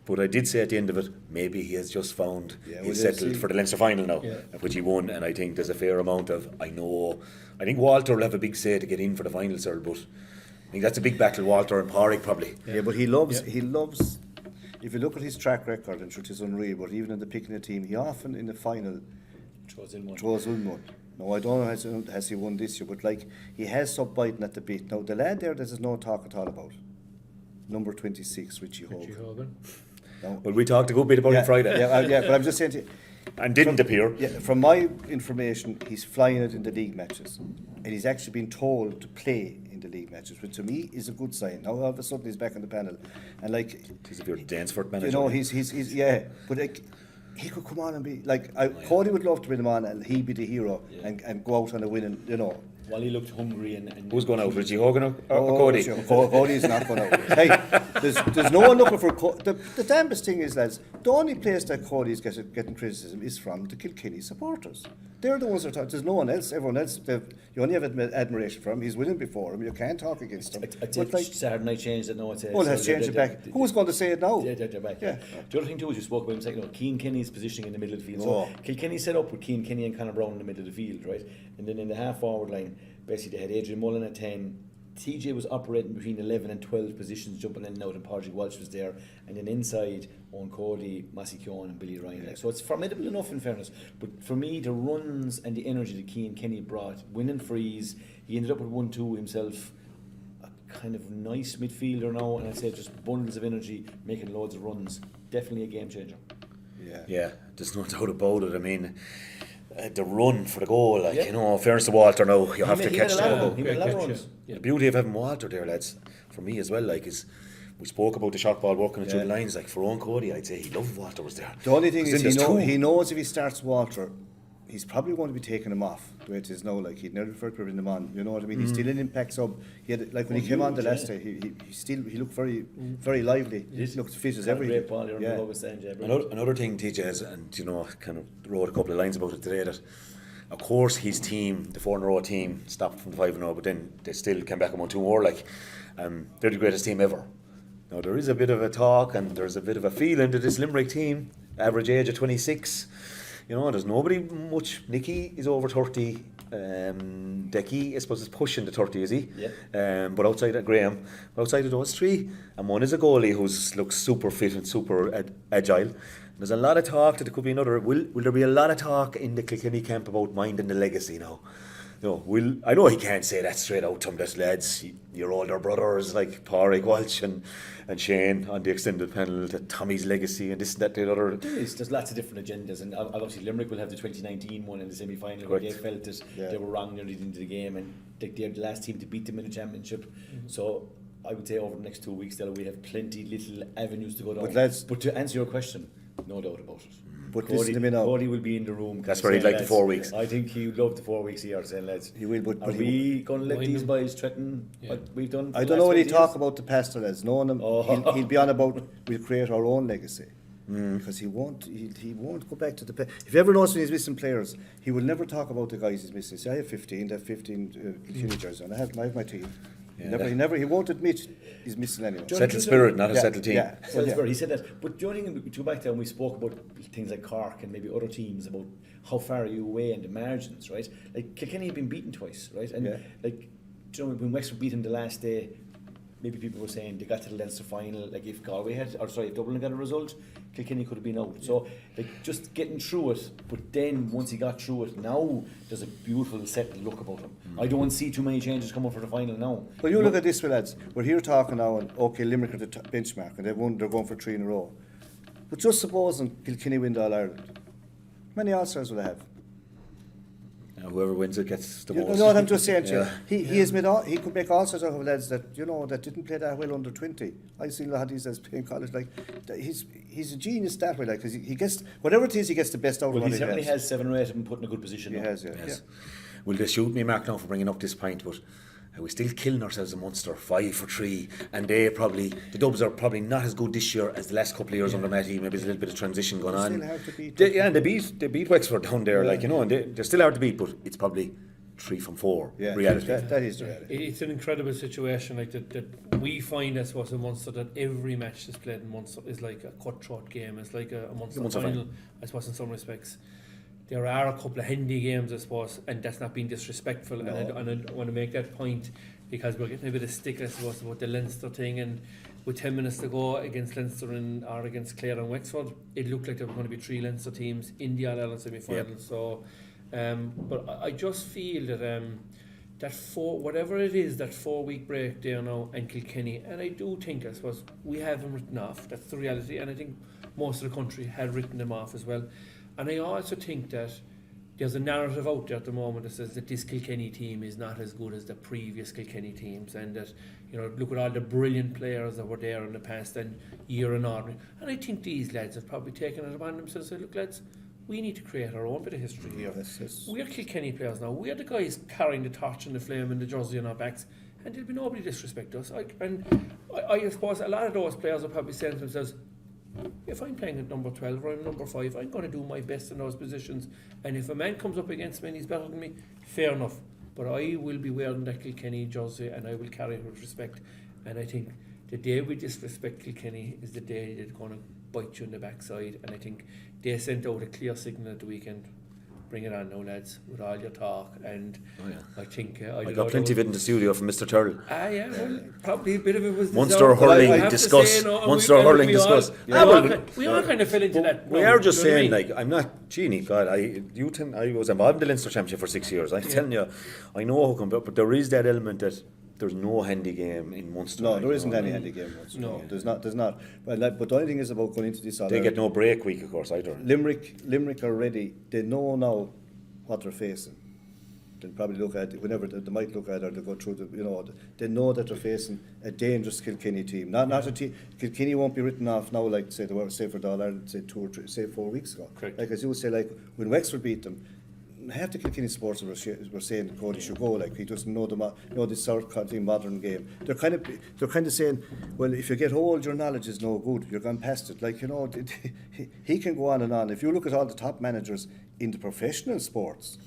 But I did say at the end of it, maybe he has just found he's settled for the Leinster final now, which he won. And I think there's a fair amount of, I think Walter will have a big say to get in for the final, sir, but I think that's a big battle, Walter and Purring probably. Yeah, but he loves, if you look at his track record, and sure, it is unreal, but even in the picking a team, he often in the final Throws in one. No, I don't know has he won this year, but like he has sub biting at the bit. Now the lad there's no talk at all about. Number 26, Richie Hogan. No. Well, we talked a good bit about him Friday. But I'm just saying to you, and didn't appear. Yeah, from my information, he's flying it in the league matches, and he's actually been told to play in the league matches, which to me is a good sign. Now all of a sudden he's back on the panel, and like He's a pure Danesford manager. you know, he's but like, he could come on and be like Cody would love to bring him on and he'd be the hero and go out on a winning, you know. While he looked hungry and Who's going out? Richie Hogan or Cody? Sure, Cody's not going out. Hey, there's no one looking for the damnedest thing is, lads, the only place that Cody's getting criticism is from the Kilkenny supporters. They're the ones that are there's no one else. Everyone else, you only have admiration for him. He's winning before him. You can't talk against him. I think Saturday night changed it now. Well, has changed it back. Who's going to say it now? They're back. Yeah. The other thing too is you spoke about him saying, Cian Kenny's positioning in the middle of the field. So Kilkenny set up with Cian Kenny and Conor Brown in the middle of the field, right? And then in the half forward line, basically they had Adrian Mullen at 10. TJ was operating between 11 and 12 positions, jumping in and out, and Padraig Walsh was there. And then inside, Owen Cody, Massey Keown and Billy Ryan. Like, so it's formidable enough in fairness. But for me, the runs and the energy that Cian Kenny brought, winning frees, he ended up with 1-2 himself. A kind of nice midfielder now, and I'd say just bundles of energy, making loads of runs. Definitely a game changer. Yeah, there's no doubt about it. I mean, the run for the goal, like, you know, fairness to Walter now, you have to catch the ball. He made a lot of runs. The beauty of having Walter there, lads, for me as well, like, is we spoke about the shot ball working it through the lines. Like, for Owen Cody, I'd say he loved Walter was there. The only thing is he knows if he starts Walter, he's probably going to be taking him off the way it is now. Like, he'd never prefer to bring him on. You know what I mean? He's still an impact sub. He had, like, when he came on the last day, he looked very lively. He looked fit as everything. Great ball, Another thing, TJ is, and you know, kind of wrote a couple of lines about it today, that of course his team, the 4-in-a-row team, stopped from the 5-0, but then they still came back and won 2 more. Like, they're the greatest team ever. Now there is a bit of a talk and there's a bit of a feeling that this Limerick team, average age of 26, you know, there's nobody much. Nicky is over 30. Decky, I suppose, is pushing the 30, is he? Yeah. But outside of Graham, outside of those 3, and one is a goalie who looks super fit and super agile. There's a lot of talk that there could be another. Will there be a lot of talk in the Kilkenny camp about minding the legacy now? No, I know he can't say that straight out to him, that lads, your older brothers like Padraig Walsh and Shane on the extended panel, that Tommy's legacy and this and that, the other. There's lots of different agendas, and obviously Limerick will have the 2019 one in the semi-final where they felt that they were wrong nearly into the game, and they're the last team to beat them in the championship. So I would say over the next 2 weeks we have plenty little avenues to go down. But to answer your question, no doubt about it. But Cody will be in the room. That's where he'd like the 4 weeks. I think he would love the 4 weeks here, saying, lads. He will, but are we going to let these boys threaten what we've done? I don't know when he talk about the past, lads. Knowing him, he'll be on about we'll create our own legacy. Because he won't go back to the past. If you ever notice when he's missing players, he will never talk about the guys he's missing. Say, I have 15, they have 15 teenagers, and I have my team. He won't admit he's missing anyone. Settled spirit, not a settled team. Yeah, settled spirit. He said that. But the only thing, to go back there, and we spoke about things like Cork and maybe other teams, about how far are you away and the margins, right? Like, Kilkenny have been beaten twice, right? And like, you know, when Wexford beat him the last day, maybe people were saying they got to the Leinster final. Like, if Dublin got a result, Kilkenny could have been out. So, like, just getting through it. But then once he got through it, now there's a beautiful settled look about him. I don't see too many changes coming for the final now. Well, you look at this, lads. We're here talking now, and okay, Limerick are the benchmark, and they're going for 3 in a row. But just supposing Kilkenny win the All Ireland, how many All-Stars will they have? Whoever wins it gets the most. You know what I'm just saying to you? He has made he could make all sorts of lads that, you know, that didn't play that well under 20. I've seen a lot of these lads playing college. Like, he's a genius that way, like, because he gets whatever it is, he gets the best out of what he has. He certainly has 7 or 8 of them put in a good position. He now. has, yeah. Will they shoot me, Mark, now for bringing up this point? But we're still killing ourselves in Munster, 5 for 3, and the Dubs are probably not as good this year as the last couple of years under Matty. Maybe there's a little bit of transition going on. Still hard to beat. And they beat Wexford down there, like, you know, and they're still hard to beat, but it's probably 3 from 4. Yeah, reality. That is the reality. It's an incredible situation, like that we find, I suppose, in Munster, that every match that's played in Munster is like a cutthroat game. It's like a Munster final, I suppose, in some respects. There are a couple of handy games, I suppose, and that's not being disrespectful. No. And I want to make that point because we're getting a bit of stick, I suppose, about the Leinster thing. And with 10 minutes to go against Leinster or against Clare and Wexford, it looked like there were going to be 3 Leinster teams in the All-Ireland semi-final. Yep. So, but I just feel that whatever it is, that 4-week break there now and Kilkenny, and I do think, I suppose, we have them written off. That's the reality, and I think most of the country had written them off as well. And I also think that there's a narrative out there at the moment that says that this Kilkenny team is not as good as the previous Kilkenny teams, and that, you know, look at all the brilliant players that were there in the past and year and on. And I think these lads have probably taken it upon themselves and said, look lads, we need to create our own bit of history here. Yes. We're Kilkenny players now. We're the guys carrying the torch and the flame and the jersey on our backs, and there'll be nobody disrespect us. I suppose a lot of those players are probably saying to themselves, if I'm playing at number 12 or I'm number 5, I'm going to do my best in those positions, and if a man comes up against me and he's better than me, fair enough, but I will be wearing that Kilkenny jersey and I will carry it with respect. And I think the day we disrespect Kilkenny is the day they're going to bite you in the backside, and I think they sent out a clear signal at the weekend. Bring it on now, lads, with all your talk. And I think I got plenty of it in the studio from Mr. Turtle. Well, probably a bit of it was Munster hurling discuss. Munster hurling discuss. We all kind of fell into that. We are just saying, like, I'm not Genie. God, I was involved in the Leinster Championship for 6 years. I'm telling you, I know how come, but there is that element that there's no handy game in Munster. No, there isn't any handy game in Munster. No. There's not. But the only thing is about going into this. They get no break week, of course, either. Limerick are ready. They know now what they're facing. They'll probably look at it whenever they might look at it, or they go through they know that they're facing a dangerous Kilkenny team. Not a team. Kilkenny won't be written off now, like say they were for the All-Ireland, say 2 or 3, say 4 weeks ago. Correct. Like as you would say, like when Wexford beat them, half the Kilkenny supporters were saying Cody should go, like he doesn't know this sort of modern game. They're kind of saying, well, if you get old, your knowledge is no good. You're gone past it. Like, you know, he can go on and on. If you look at all the top managers in the professional sports,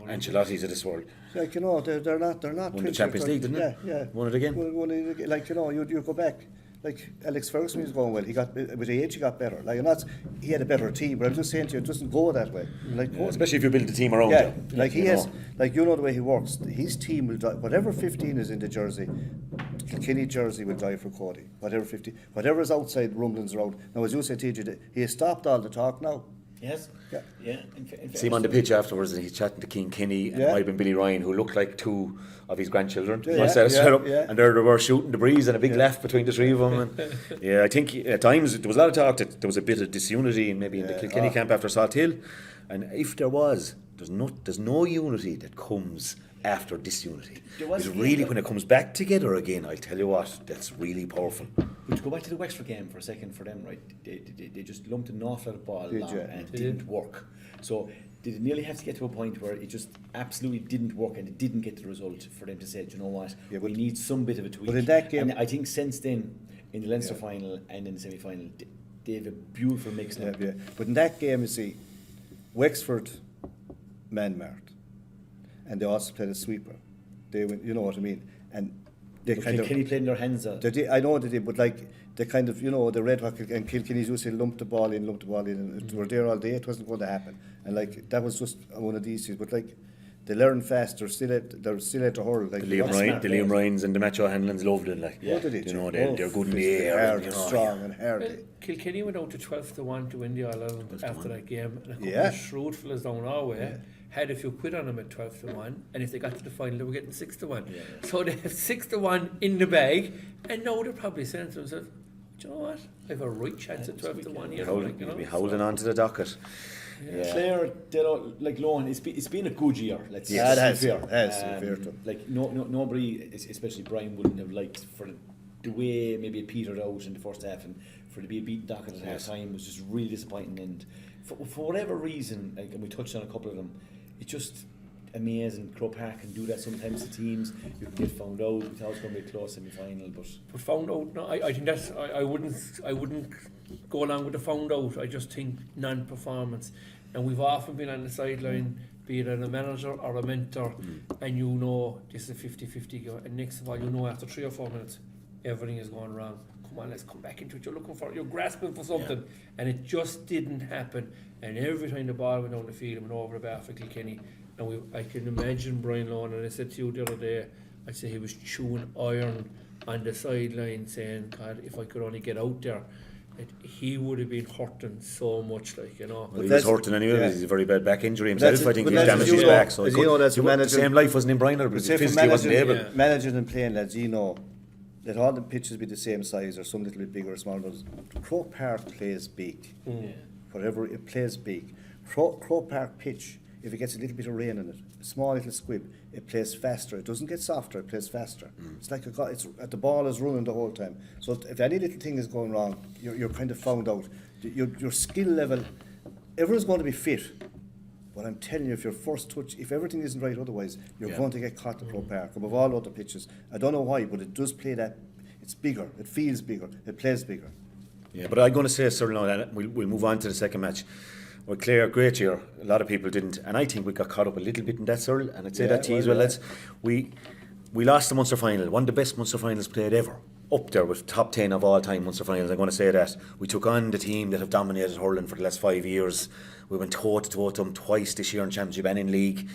Ancelotti's of this world. like, you know, they're not. Won the Champions League, didn't they? Yeah. Won it again. Won it again. Like, you know, you go back. Like Alex Ferguson was going well. He got with age, he got better. Like, he had a better team. But I'm just saying to you, it doesn't go that way. Like, especially if you build the team around you. Like he has, like, you know the way he works. His team will die. Whatever 15 is in the jersey, Kilkenny jersey will die for Cody. Whatever is outside rumblings around. Now, as you said, TJ, he has stopped all the talk now. Yes. Yeah. See him on the pitch afterwards, and he's chatting to King Kinney and might have been Billy Ryan, who looked like two of his grandchildren. And they were shooting the breeze and a big laugh between the three of them. And I think at times there was a lot of talk that there was a bit of disunity in the Kilkenny camp after Salt Hill, and if there was, there's no unity that comes after disunity. It's really when it comes back together again, I'll tell you what, that's really powerful. But to go back to the Wexford game for a second for them, right? They just lumped an awful lot of ball along and it didn't work. So they nearly have to get to a point where it just absolutely didn't work and it didn't get the result for them to say, do you know what, we need some bit of a tweak. But in that game, and I think since then, in the Leinster final and in the semi-final, they have a beautiful mix now. But in that game, you see, Wexford man-marked, and they also played a sweeper. They went, you know what I mean? And they Kilkenny played in their hands out. I know they did, but like they kind of, you know, the Red Rock and Kilkenny's used to lump the ball in, and they were there all day. It wasn't going to happen, and like that was just one of these things. But like they learn fast. They're still at the hurl. Like the Liam Ryans and the Macho Hanlon's loved it. Like, you know, they're good in the air, hard, strong and hardy. Kilkenny went out to 12-1 to win the All-Ireland after that game, and a couple of shrewd fellas down our way had a few quid on them at 12-1, and if they got to the final, they were getting 6-1. So they have 6-1 in the bag, and now they're probably saying to themselves, do you know what? I have a right chance at 12-1 here. You'll be holding on to the docket. Clare, like Lohan, it's been a good year. Let's it has. Fair to them. Like nobody, especially Brian, wouldn't have liked for the way maybe it petered out in the first half, and for to be a beaten docket at half time was just really disappointing. And for whatever reason, like, and we touched on a couple of them, it's just amazing. Croke Park can do that sometimes to teams. You can get found out. We thought it was going to be a close semi-final, but found out. No, I think that's. I wouldn't go along with the found out. I just think non-performance, and we've often been on the sideline, be it a manager or a mentor, and you know this is a 50-50 go, and next of all, you know after 3 or 4 minutes, everything is going wrong. Come on, let's come back into it. You're grasping for something, and it just didn't happen. And every time the ball went down the field, it went over the bar for Kilkenny. And I can imagine Brian Lohan, and I said to you the other day, I'd say he was chewing iron on the sideline, saying, God, if I could only get out there, he would have been hurting so much, like, you know. Well, he was hurting anyway. He's a very bad back injury himself. I think he's damaged damaged his back. So the same life wasn't in Brian, but physically wasn't able. Managing and playing, lads, you know, let all the pitches be the same size or some little bit bigger or smaller. Croke Park plays big. Whatever, it plays big. Croke Park pitch, if it gets a little bit of rain in it, a small little squib, it plays faster. It doesn't get softer, it plays faster. It's like the ball is running the whole time. So if any little thing is going wrong, you're kind of found out. Your skill level, everyone's going to be fit. But I'm telling you, if your first touch, if everything isn't right otherwise, you're going to get caught at Croke Park above all other pitches. I don't know why, but it does play that. It's bigger, it feels bigger, it plays bigger. Yeah, but I'm going to say, Cyril, now that we'll move on to the second match. Well, Clare, great year. A lot of people didn't, and I think we got caught up a little bit in that, Cyril. And I'd say that to you as well, lads. We lost the Munster final, one of the best Munster finals played ever. Up there with top 10 of all time Munster finals. I'm going to say that. We took on the team that have dominated hurling for the last 5 years. We went toe to toe with them twice this year in Championship and in League.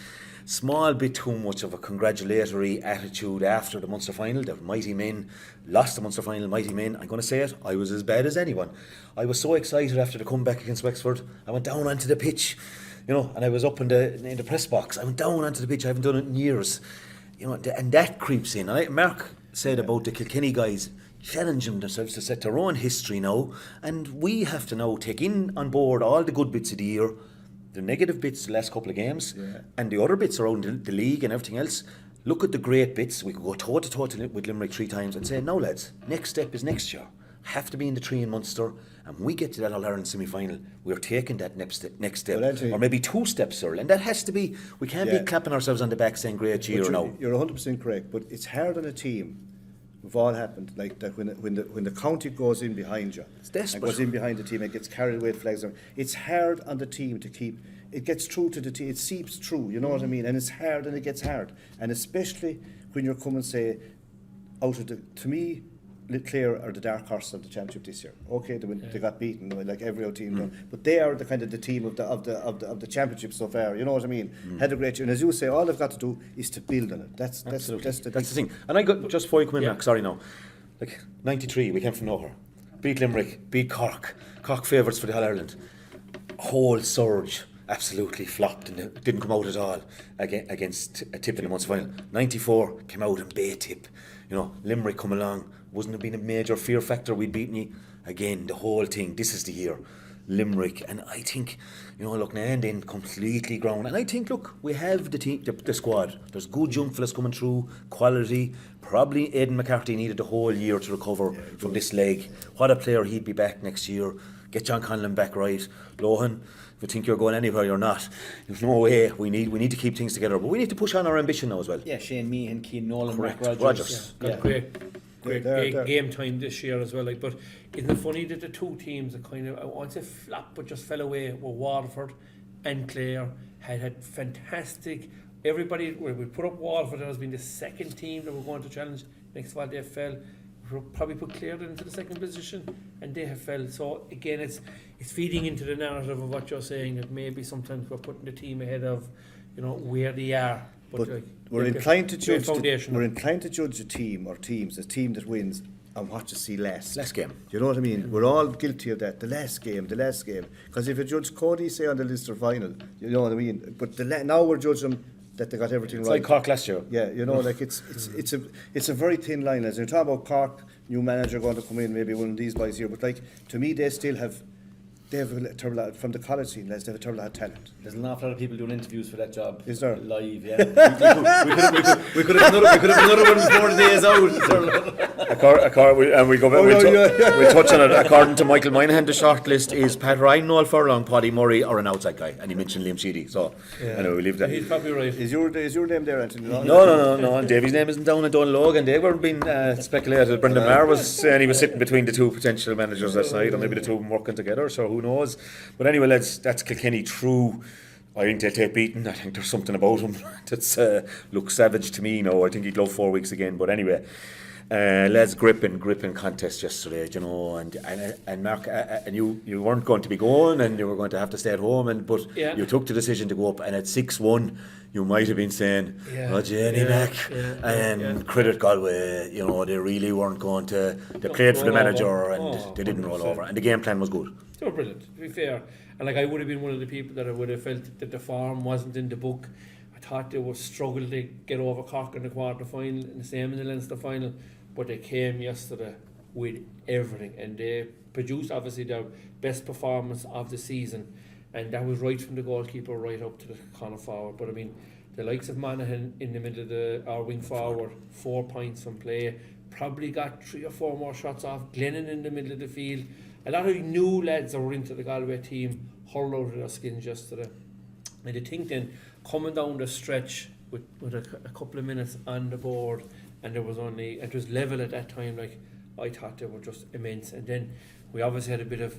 Small bit too much of a congratulatory attitude after the Munster final. The mighty men lost the Munster final, mighty men. I'm going to say it, I was as bad as anyone. I was so excited after the comeback against Wexford. I went down onto the pitch, and I was up in the press box. I went down onto the pitch. I haven't done it in years, and that creeps in. Mark said about the Kilkenny guys challenging themselves to set their own history now, and we have to now take on board all the good bits of the year, the negative bits the last couple of games, and the other bits around the league and everything else. Look at the great bits. We could go toe to toe with Limerick 3 times and say, no lads, next step is next year. Have to be in the 3 in Munster, and when we get to that All-Ireland semi-final, we're taking that next step, or maybe 2 steps, Cyril, and that has to be, we can't be clapping ourselves on the back saying great year now. You're 100% correct, but it's hard on a team. We've all happened like that when the county goes in behind you, it's desperate. And goes in behind the team and gets carried away with flags. It's hard on the team to keep. It gets through to the team. It seeps through. You know what I mean? And it's hard, and it gets hard. And especially when you're coming, say, out of to me, Clare are the dark horse of the championship this year. Okay, they got beaten like every other team, but they are the kind of the team of the championship so far. You know what I mean? Had a great year, and as you say, all they've got to do is to build on it. That's the thing. And I got just before you come in, Mark. Sorry, now, like '93, we came from nowhere, beat Limerick, beat Cork favourites for the All Ireland. Whole surge absolutely flopped and didn't come out at all against a Tip in the Munster final. '94 came out in Bay Tip. Limerick come along. Wasn't it been a major fear factor? We'd beaten you again. The whole thing. This is the year, Limerick, and I think look, now and then completely grown. And I think we have the team, the squad. There's good young fellas coming through, quality. Probably Aidan McCarthy needed the whole year to recover from this leg. What a player he'd be back next year. Get John Conlon back right. Lohan, if you think you're going anywhere, you're not. There's no way. We need to keep things together, but we need to push on our ambition now as well. Yeah, Shane Meehan, Keane Nolan, Mark Rogers. Great game time this year as well. But isn't it funny that the 2 teams that kind of, I won't say flop, but just fell away, were Waterford and Clare. Had fantastic. Everybody, we put up Waterford as being the second team that were going to challenge. Next while they fell. We'll probably put Clare into the second position, and they have fell. So again, it's feeding into the narrative of what you're saying, that maybe sometimes we're putting the team ahead of where they are. But we're inclined to judge. We're inclined to judge a team or teams, a team that wins, and what you see last. Last game. Do you know what I mean? We're all guilty of that. The last game. Because if you judge Cody, say on the Leinster final, you know what I mean. But now we're judging that they got everything right. It's like Cork last year. Yeah, like it's a very thin line. As you talk about Cork, new manager going to come in, maybe one of these boys here. But to me, they still have. They have a terrible lot, from the college scene, they have a terrible lot of talent. There's an awful lot of people doing interviews for that job. Is there? Live, yeah. we could have another one before the day is out. We'll touch on it. According to Michael Moynihan, the short list is Pat Ryan, Noel Furlong, Paddy Murray, or an outside guy, and he mentioned Liam Sheedy. So anyway, we leave that. He's probably right. Is your name there, Anthony? No. And Davy's name isn't down, and Donald Logan. They weren't being speculated. Brendan Maher was saying he was sitting between the 2 potential managers last night, or maybe the 2 of them working together. So who knows? But anyway, that's Kilkenny through. I think they'll take beaten. I think there's something about him that's looks savage to me. I think he'd love 4 weeks again. But anyway, lads, gripping contest yesterday, and Mark, and you weren't going to be going, and you were going to have to stay at home, but you took the decision to go up, and at 6-1 you might have been saying, Jenny back, and credit Galway, they really weren't going to, they played for the manager and they didn't roll over, and the game plan was good. They were brilliant, to be fair. And I would have been one of the people that I would have felt that the form wasn't in the book. I thought they would struggle to get over Cork in the quarter final, and the same in the Leinster final, but they came yesterday with everything, and they produced obviously their best performance of the season. and that was right from the goalkeeper right up to the corner forward. But I mean, the likes of Monaghan in the middle of our wing forward, 4 points from play, probably got 3 or 4 more shots off. Glennon in the middle of the field. A lot of new lads that were into the Galway team hurled out of their skins yesterday. And I think then, coming down the stretch with a couple of minutes on the board, and it was level at that time, like, I thought they were just immense. And then we obviously had a bit of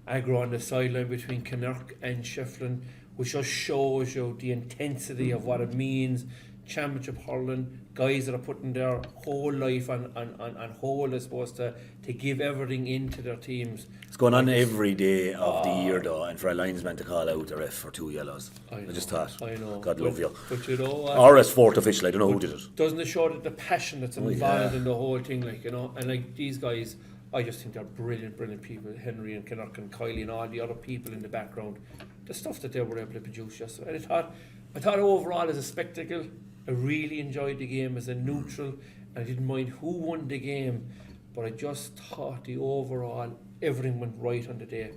aggro on the sideline between Kinnerk and Shefflin, which just shows you the intensity of what it means. Championship hurling, guys that are putting their whole life on hold, I suppose, to give everything into their teams. It's going on every day of the year, though, and for a linesman to call out a ref for 2 yellows. I just thought, I know. God love you. But you know what? Or as fourth official, I don't know who did it. Doesn't it show that the passion that's involved in the whole thing, like, you know? And like these guys, I just think they're brilliant people. Henry and Kinnerk and Kylie and all the other people in the background. The stuff that they were able to produce yesterday. And I thought overall as a spectacle, I really enjoyed the game as a neutral, and I didn't mind who won the game, but I just thought the overall, everything went right on the day.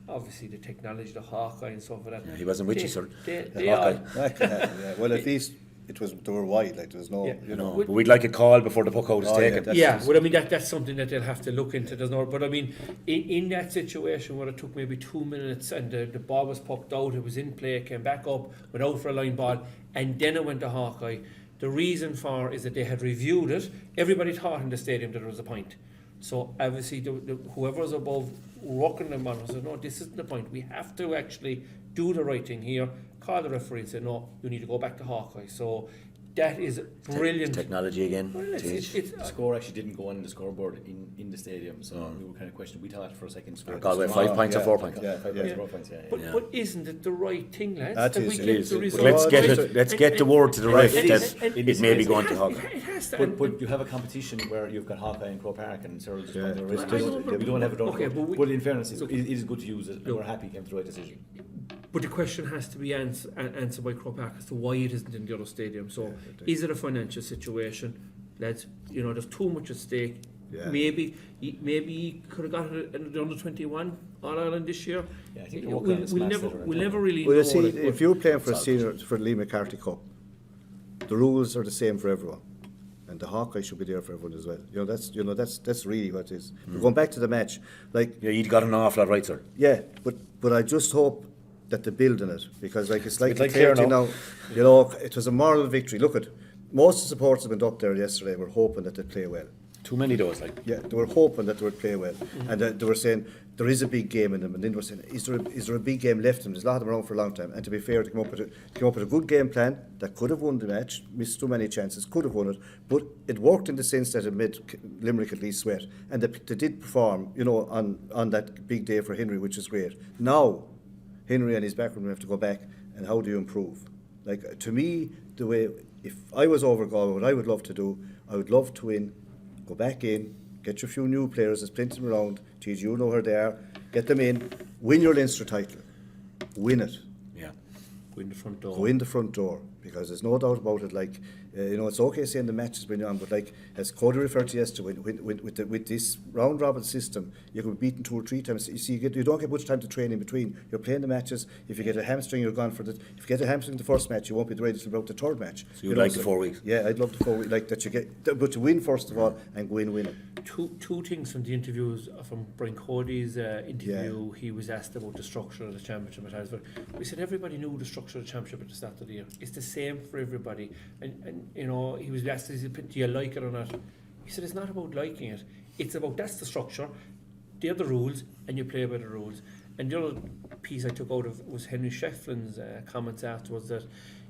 Obviously the technology, the Hawkeye and stuff like that. Yeah, he wasn't with you, sir. They all, Well, at least they were wide, like there was no, you know. But we'd like a call before the puck out is taken. Well, I mean that's something that they'll have to look into. There's no, but I mean, in that situation where it took maybe 2 minutes and the ball was pucked out, it was in play, came back up, went out for a line ball, and then it went to Hawkeye. The reason for is that they had reviewed it. Everybody thought in the stadium that there was a point. So obviously, whoever was above rocking them on said, no, this isn't the point. We have to actually do the right thing here. Call the referee and say, no, you need to go back to Hawkeye. So that is brilliant. Technology again. Well, The score actually didn't go on the scoreboard in the stadium, so we were kind of questioning. We thought for a second score. Galway 5 points or 4 points. Yeah, 5 points, 4 points. But isn't it the right thing, lads? That that is, we it get is. the But result? Let's get the word to the ref It is. that it may be going to Hawkeye. It has to. But you have a competition where you've got Hawkeye and Croke Park and Cyril just Yeah. on the wrist. I know, We don't have it on. okay, But in fairness, it is good to use it, and we're happy it came to the right decision. But the question has to be answered by Croke Park as to why it isn't in the other stadium. So, is it a financial situation? Lads, you know, there's too much at stake. Yeah. Maybe he could have got it in the under 21 All Ireland this year. Yeah, I think they're working on this match later on. We'll never really Well, know. you see, like, if you're playing for the Lee McCarthy Cup, the rules are the same for everyone, and the Hawkeye should be there for everyone as well. That's really what it is. But going back to the match, like Yeah, you'd got an awful lot right, sir. yeah, but I just hope that they're building it, because like it's like It's like the 30 here now. You know, it was a moral victory. Look at most of the supporters that went up there yesterday were hoping that they'd play well. Too many of those, like. Yeah, they were hoping that they would play well, and they were saying there is a big game in them, and then they were saying, is there a big game left in them? There's a lot of them around for a long time, and to be fair, they came up with a good game plan that could have won the match, missed too many chances, could have won it, but it worked in the sense that it made Limerick at least sweat, and they did perform, you know, on that big day for Henry, which is great. Now, Henry and his background will have to go back, and how do you improve? Like, to me, the way, if I was over Galway, what I would love to do, I would love to win, go back in, get your few new players, there's plenty of them around, geez, you know where they are, get them in, win your Leinster title, win it, Yeah. go in the front door. go in the front door, because there's no doubt about it. Like, you know, it's okay saying the match has been on, but like as Cody referred to yesterday, with this round robin system, you could be beaten 2 or 3 times. You see, you don't get much time to train in between. You're playing the matches. If you get a hamstring, you're gone for the. If you get a hamstring in the first match, you won't be ready till about the third match. So you'd like the 4 weeks? Yeah, I'd love the 4 weeks. Like that you get, but to win first of all and go in winning. Two things from the interviews from Brian Cody's interview. He was asked about the structure of the championship at Hasbro. We said everybody knew the structure of the championship at the start of the year. It's the same for everybody. And you know, he was asked, do you like it or not? He said it's not about liking it. It's about, that's the structure, they're the rules, and you play by the rules. And the other piece I took out of was Henry Shefflin's comments afterwards, that,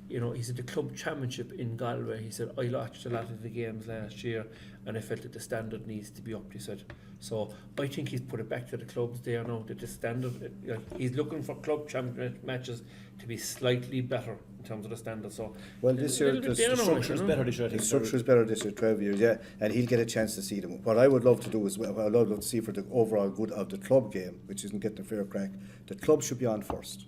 you know, he said the club championship in Galway, he said, I watched a lot of the games last year and I felt that the standard needs to be upped, he said. So I think he's put it back to the clubs there now, that the standard, he's looking for club championship matches to be slightly better in terms of the standard. So Well, this year the Structure is better this year, I The think. structure is better this year, 12 years, yeah, and he'll get a chance to see them. What I would love to do is, what I'd love to see for the overall good of the club game, which isn't getting a fair crack, the club should be on first.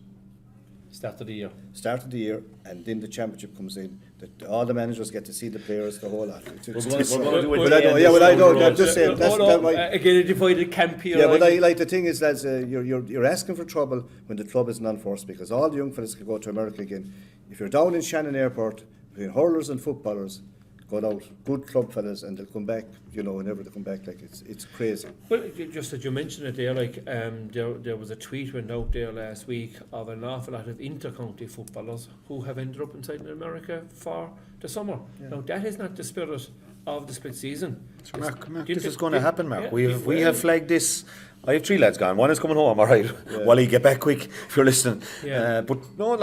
start of the year. Start of the year, and then the championship comes in. All the managers get to see the players, the whole lot. We're gonna do it. But I know, yeah, well, I know. I'm just saying. Again, a divided camp here. Yeah, but I like the thing is that you're asking for trouble when the club isn't unforced, because all the young fellas can go to America again. If you're down in Shannon Airport between hurlers and footballers, going out, good club fellas, and they'll come back, whenever they come back, like it's crazy. Well, just that you mentioned it there, like there was a tweet went out there last week of an awful lot of inter-county footballers who have ended up inside in America for the summer. Yeah. Now that is not the spirit of the split season. Mark, this is going to happen, Mark. We have flagged this. I have 3 lads gone. One is coming home. All right, Wally, get back quick if you're listening. Yeah. But no,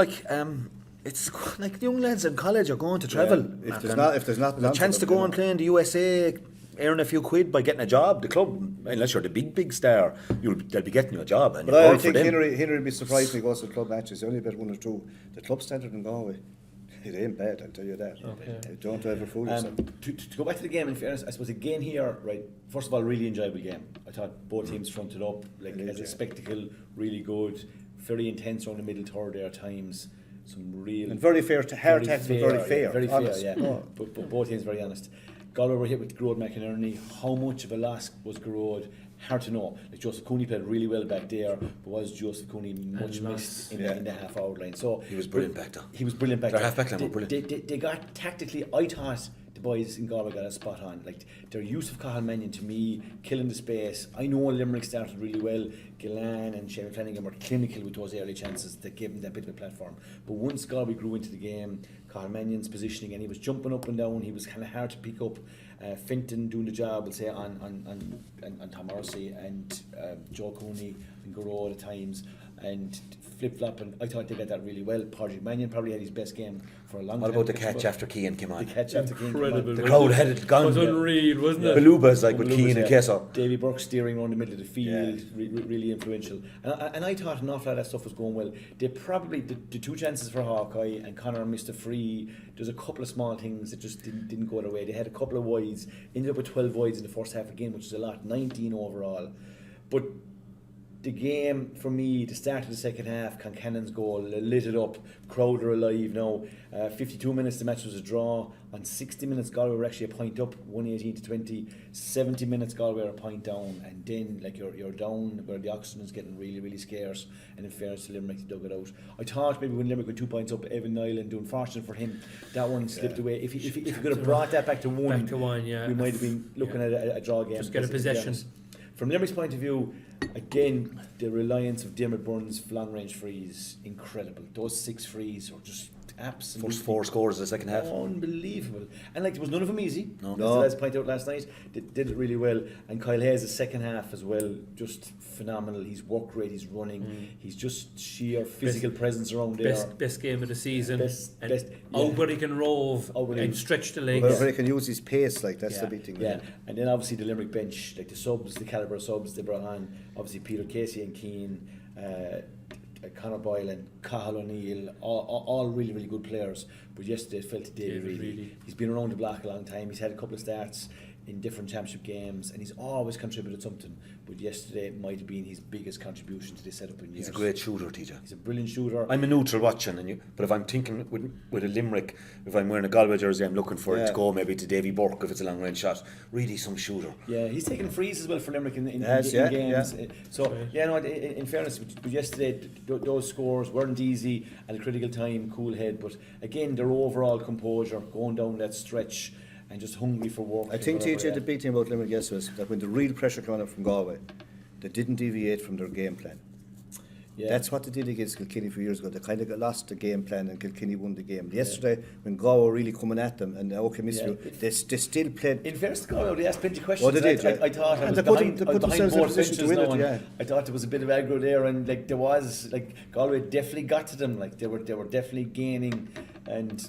it's like the young lads in college are going to travel. If there's not a chance to go and play in the USA, earn a few quid by getting a job. The club, unless you're the big star, they'll be getting you a job. And but I think Henry would be surprised when he goes to club matches. He only bet 1 or 2. The club standard in Galway, it ain't bad, I'll tell you that. Okay. Don't ever fool yourself. To go back to the game, in fairness, I suppose again here, right, first of all, really enjoyable game. I thought both teams fronted up as a spectacle, really good, very intense around the middle third there at times. Some real and very fair to hard tackles, very fair, yeah. But both teams very honest. Galway were hit with Garrod McInerney. How much of a loss was Garrod? Hard to know. Like Joseph Cooney played really well back there, but was Joseph Cooney much missed in the half-hour line? So he was brilliant back there. Their half-back line were brilliant. They got tactically. I thought the boys in Galway got a spot on. Like their use of Cathal Mannion, to me, killing the space. I know Limerick started really well. Gillan and Shane Flanagan were clinical with those early chances that gave them that bit of a platform. But once Galway grew into the game, Cathal Mannion's positioning, and he was jumping up and down. He was kind of hard to pick up. Finton doing the job, we'll say, on Tom Morrissey and Joe Cooney and Garrod at times, and flip-flop, and I thought they got that really well. Padraig Mannion probably had his best game for a long time. What about the catch after Keane came on? The catch after Keane came on. The crowd had it gone. It was unreal, wasn't it? Beluba's like with Keane and Kessel. Davy Burke steering around the middle of the field, really influential. And I thought an awful lot of that stuff was going well. They probably, the 2 chances for Hawkeye, and Connor missed a free. There's a couple of small things that just didn't go their way. They had a couple of wides, ended up with 12 wides in the first half of the game, which is a lot, 19 overall. But the game, for me, the start of the second half, Concannon's goal lit it up. Crowd are alive now. 52 minutes, the match was a draw. On 60 minutes, Galway were actually a point up, 118-20. 70 minutes, Galway were a point down. And then, you're down where the oxygen is getting really, really scarce. And in fairness to Limerick, they dug it out. I thought maybe when Limerick were 2 points up, Evan Nyland, unfortunate for him, that one slipped away. If he could have brought that back to one, we might have been looking at a draw game. Just get a possession. From Limerick's point of view, again, the reliance of Dermot Byrne's long-range frees, incredible. Those 6 frees are just absolutely... First 4 scores in the second half. Unbelievable. And there was none of them easy. No. As I pointed out last night, they did it really well. And Kyle Hayes, the second half as well, just phenomenal. His work rate, he's running. He's just sheer physical presence around there. Best game of the season. Best, out where he can rove and stretch the legs. Where he can use his pace, that's the big thing. Yeah, and then obviously the Limerick bench, like the subs, the calibre of subs they brought on. Obviously Peter Casey and Keane, Conor Boyle and Cathal O'Neill, all really, really good players. But yesterday it felt to David really. He's been around the block a long time. He's had a couple of starts in different championship games, and he's always contributed something. But yesterday might have been his biggest contribution to this setup in years. He's a great shooter, TJ. He's a brilliant shooter. I'm a neutral watching, but if I'm thinking with a Limerick, if I'm wearing a Galway jersey, I'm looking for it to go maybe to Davy Burke if it's a long range shot. Really some shooter. Yeah, he's taking frees as well for Limerick in games. Yeah. So in fairness, but yesterday those scores weren't easy at a critical time, cool head. But again, their overall composure, going down that stretch, and just hungry for work. I think TJ, the big thing about Limerick yesterday was that when the real pressure came up from Galway, they didn't deviate from their game plan. Yeah. That's what they did against Kilkenny a few years ago. They kind of lost the game plan and Kilkenny won the game. Yesterday, when Galway were really coming at them and they still played. In fairness to Galway, they asked plenty of questions. Oh, they did, I thought I was behind both benches now, and I thought there was a bit of aggro there, and there was Galway definitely got to them. They were definitely gaining. And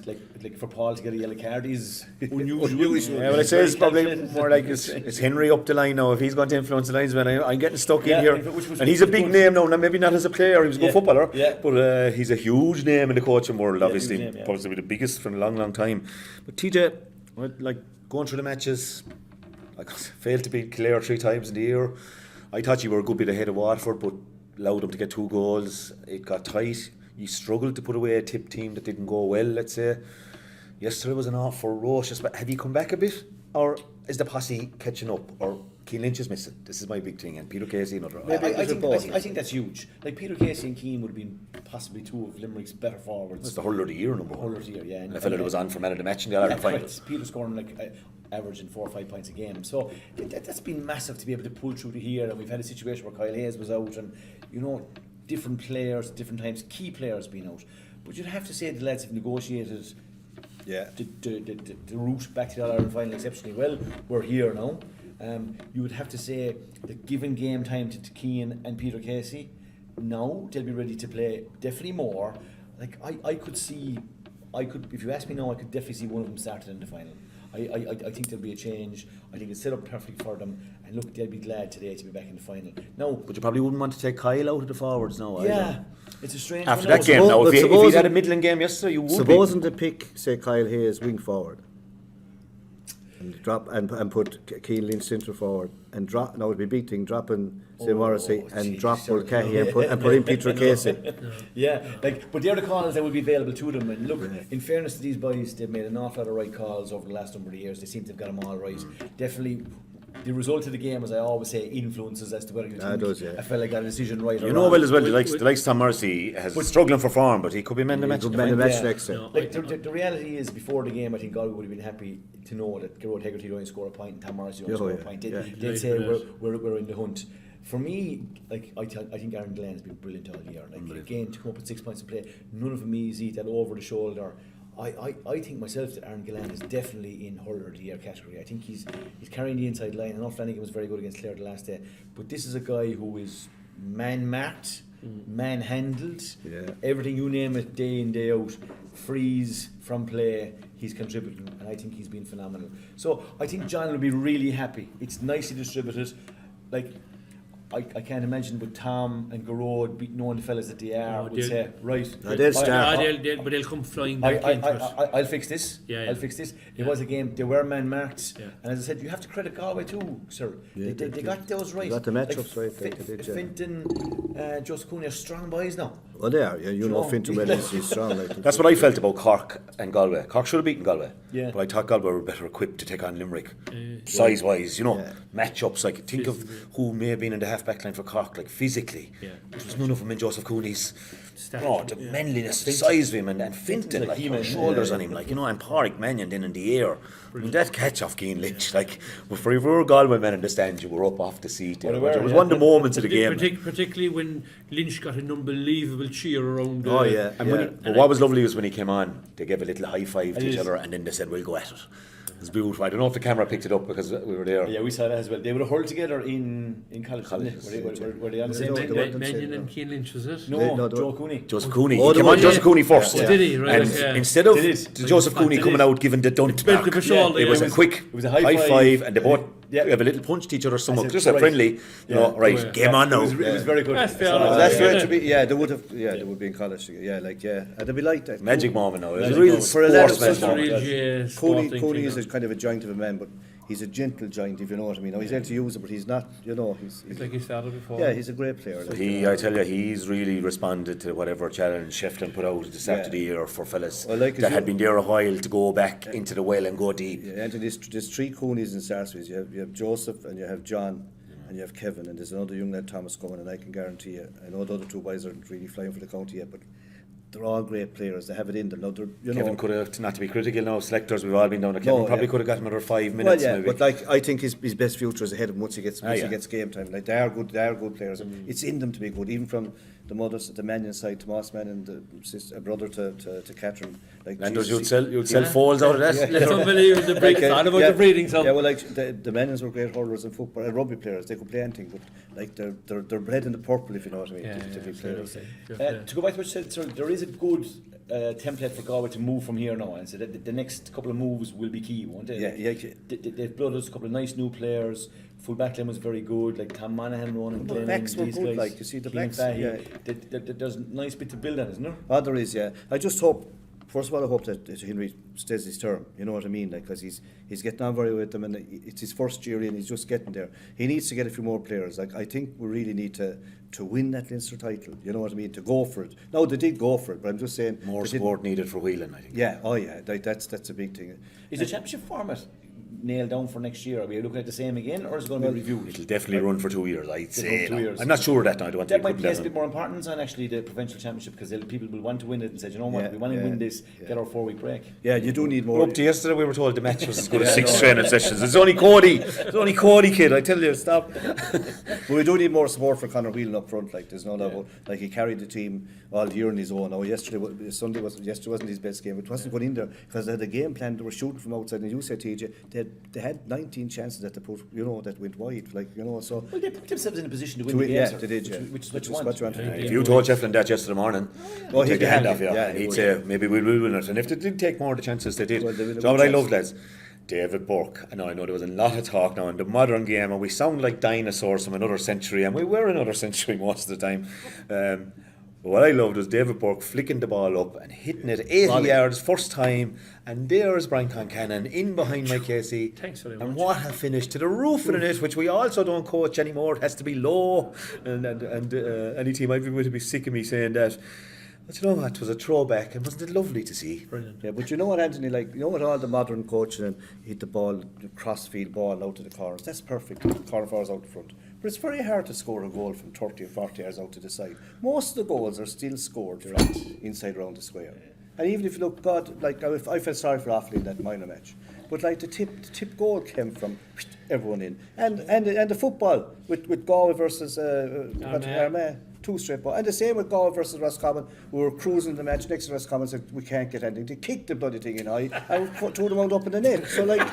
for Paul to get a yellow card is unusual. Yeah, well, I say it's probably more like it's Henry up the line now. If he's going to influence the linesman, I'm getting stuck in here. And he's a big name now, maybe not as a player, he was a good footballer, but he's a huge name in the coaching world, obviously. Probably the biggest for a long, long time. But TJ, going through the matches, failed to beat Clare 3 times in the year. I thought you were a good bit ahead of Waterford, but allowed them to get 2 goals. It got tight. You struggled to put away a tip team that didn't go well, let's say. Yesterday was an awful ferocious, but have you come back a bit? Or is the posse catching up? Or Keane Lynch is missing? This is my big thing. And Peter Casey, another. I think that's huge. Like Peter Casey and Keane would have been possibly two of Limerick's better forwards. It's the hurler of the year, number one. Hurler of the year, yeah. And the fellow that was on for man of the match in the Ireland final. Peter scoring like averaging 4 or 5 points a game. So that's been massive to be able to pull through to here. And we've had a situation where Kyle Hayes was out, and different players, different times, key players being out. But you'd have to say the lads have negotiated. Yeah. The route back to the Ireland final exceptionally well. We're here now. You would have to say that given game time to Keane and Peter Casey, now they'll be ready to play definitely more. Like I could if you ask me now, I could definitely see one of them starting in the final. I think there'll be a change. I think it's set up perfectly for them, and look, they'll be glad today to be back in the final. Now, but you probably wouldn't want to take Kyle out of the forwards now. Yeah, it's a strange after one that game. Now, if he had a middling game yesterday, you would. Supposing the pick, say Kyle Hayes wing forward, and drop and put Keane Lynch centre forward, and drop. Now it'd be a big thing dropping say Morrissey and drop Mulcahy and put in Peter Casey. Yeah, but they're the calls that would be available to them. And look, in fairness to these boys, they've made an awful lot of right calls over the last number of years. They seem to have got them all right. Definitely. The result of the game, as I always say, influences as to whether you think a fella got a decision right or wrong. You know well as well, the likes Tom Morrissey has struggling for form, but he could be man of the match. Next time. Like the reality is, before the game, I think Galway would have been happy to know that Gerard Hegarty don't score a point and Tom Morrissey don't score a point. They'd say we're in the hunt. For me, like I think Aaron Glenn has been brilliant all year. Like again, to come up with 6 points to play, none of them easy, that over the shoulder. I think myself that Aaron Gillan is definitely in hurler of the year category. I think he's carrying the inside line. I know Flanagan was very good against Clare the last day, but this is a guy who is man-marked, man-handled, everything you name it, day in, day out, freeze from play, he's contributing, and I think he's been phenomenal. So I think John will be really happy. It's nicely distributed. Like, I can't imagine with Tom and Garrod beating on the fellas that they are would say, right, they'll start. But they'll come flying back into it. I'll fix this. I'll fix this. It was a game, they were man marked, and as I said, you have to credit Galway too, sir. They got those right. They got the matchups right. They did, Fintan, Joseph Cooney are strong boys now. Well, they are. You know Fintan well, he's strong. That's what I felt about Cork and Galway. Cork should have beaten Galway, but I thought Galway were better equipped to take on Limerick, size-wise. Matchups. Like think of who may have been in the half-back line for Cork, like physically. There was none of them in Joseph Cooney's. The manliness, the size of him, and Fintan, like shoulders on him, like and Pádraig Mannion then in the air. I mean, that catch off Keane Lynch, like if we were Galway men in the stand, you were up off the seat. It was one of the moments of the game. Particularly when Lynch got an unbelievable cheer around. But what was lovely was when he came on, they gave a little high five to each other, and then they said, "We'll go at it." It was beautiful. I don't know if the camera picked it up because we were there. Yeah, we saw that as well. They would have hurled together in college. Were they on the same team? Mannion and Keane Lynch, was it? No, Joe Cooney. Joseph Cooney. He came on Joseph Cooney first. Did he? Right. And instead of Joseph Cooney coming out giving the dunt back, it was a quick high five, and they both have a little punch to each other, somewhat just a friendly. Game on now. It was very good. That's fair to be. Yeah, they would have. Yeah, they would be in college. Yeah, and they'd be like that. Magic moment now. It was a real for a lad. Cooney is a kind of a giant of a man, but he's a gentle giant, if you know what I mean. Now, he's able to use it, but he's not, he's like he started before. Yeah, he's a great player. I tell you, he's really responded to whatever challenge Sheffield put out at the start of the year for fellas that had been there a while to go back into the well and go deep. Yeah, and there's 3 Cooneys in Sarsfields. You have Joseph, and you have John, and you have Kevin, and there's another young lad, Thomas, coming, and I can guarantee you, I know the other 2 boys aren't really flying for the county yet, but they're all great players. They have it in them. Now, Kevin could have, not to be critical now, selectors, we've all been down to Kevin, probably could have got another 5 minutes. Well, maybe. But I think his best future is ahead of him once he gets game time. Like they are good players. It's in them to be good, even from the mothers at the Mannion side, Tomas Mannion, the brother to Catherine. Like Landers, you'd sell foals out of that. It's unbelievable. The break about the breeding. Yeah, well, like the Mannions were great hurlers in football and rugby players. They could play anything, but like they're bred in the purple, if you know what I mean. To be players. To go back to what you said, so there is a good template for Galway to move from here now, and so the next couple of moves will be key, won't they? They've brought us a couple of nice new players. Full back line was very good, like Tom Monaghan, Ronan Glenn. The backs were good, like you see the backs. There's a nice bit to build on, isn't there? Oh, there is, yeah. I just hope first of all, I hope that Henry stays his term. You know what I mean? Because he's getting on very well with them, and it's his first year and he's just getting there. He needs to get a few more players. I think we really need to win that Leinster title. You know what I mean? To go for it. Now they did go for it, but I'm just saying More support needed for Whelan, I think. Yeah. Oh yeah. That's a big thing. Is the championship format nailed down for next year? Are we looking at the same again, or is it going to be reviewed? It'll definitely run for 2 years, I'd say. run 2 years. I'm not sure of that now. I don't want That to might put place that a bit more importance on actually the provincial championship, because people will want to win it and say, you know what, we want to win this, get our 4-week break. Yeah, you do need more. Up to yesterday, we were told the match was as good as 6 training sessions. It's only Cody, kid. I tell you, stop. But we do need more support for Conor Whelan up front. Like there's no doubt about. Like he carried the team all year on his own. Now yesterday wasn't his best game. It wasn't going in there because they had a game plan. They were shooting from outside, and you said, TJ, they had 19 chances that they put, that went wide. Like so. Well, they put themselves in a position to win the game. Yeah, they did. Yeah, which is what you want. want to do. If you told Shefflin that yesterday morning, Oh, he'd he'd take your hand be off you. happy. Yeah, And he he'd would. say, maybe we'll win it. And if they did take more of the chances, they did. Well, they will have So what a I loved, chance. lads, David Burke. I know there was a lot of talk now in the modern game, and we sound like dinosaurs from another century, and we were another century most of the time. But what I loved was David Burke flicking the ball up and hitting it 80 yards first time, and there's Brian Concannon in behind Mike Casey. Thanks very And much. what a finish to the roof of the net, which we also don't coach anymore. It has to be low, and any team I'd be with would be sick of me saying that. But you know what? It was a throwback, and wasn't it lovely to see? Brilliant. Yeah, but you know what, Anthony? Like you know what, all the modern coaching and hit the ball, the crossfield ball out to the corners. That's perfect. Corner forwards out the front. But it's very hard to score a goal from 30 or 40 yards out to the side. Most of the goals are still scored from inside around the square. And even if you look, I felt sorry for Offaly in that minor match. But like the tip goal came from everyone in, and the football with Galway versus Armagh. 2 straight ball. And the same with Galway versus Roscommon. We were cruising the match next to Roscommon, said we can't get anything. They kicked the bloody thing in high and threw them out up in the net. So like,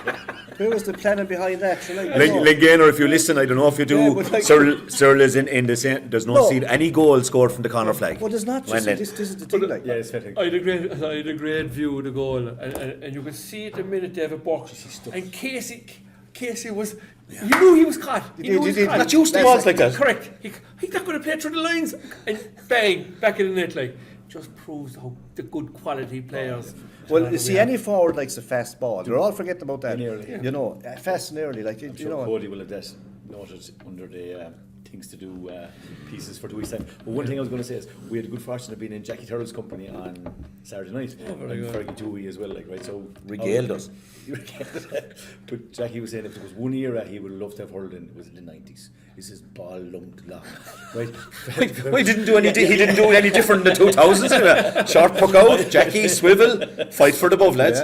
where was the planning behind that? So like, Gainer, if you listen, I don't know if you do. Yeah, but like- Cyril is in the same. There's no seed any goal scored from the corner flag. well, there's not. Just, this is the thing. Like, Yeah, it's fair. I had a great view of the goal, and you could see at the minute David Burke and Casey was. You knew he was caught. He knew he was caught. Not used to balls like that. Correct. He's not going to play through the lines, and bang, back in the net. Like, just proves how the good quality players. well, you see, any forward likes a fast ball. You're all forgetting about that. And early. You know, fast and early. Like I'm you sure know. Cody will have that noted under the things to do pieces for 2 weeks time. But one thing I was going to say is we had the good fortune of being in Jackie Turrell's company on Saturday night, very and good. Fergie Dewey as well. Like right, so Regaled us. But Jackie was saying if there was one era he would love to have hurled in, it was in the 90s. This is ball lumped long, right? He didn't do any different in the 2000s. Anyway. Short puck out, Jackie, swivel, fight for the above, lads.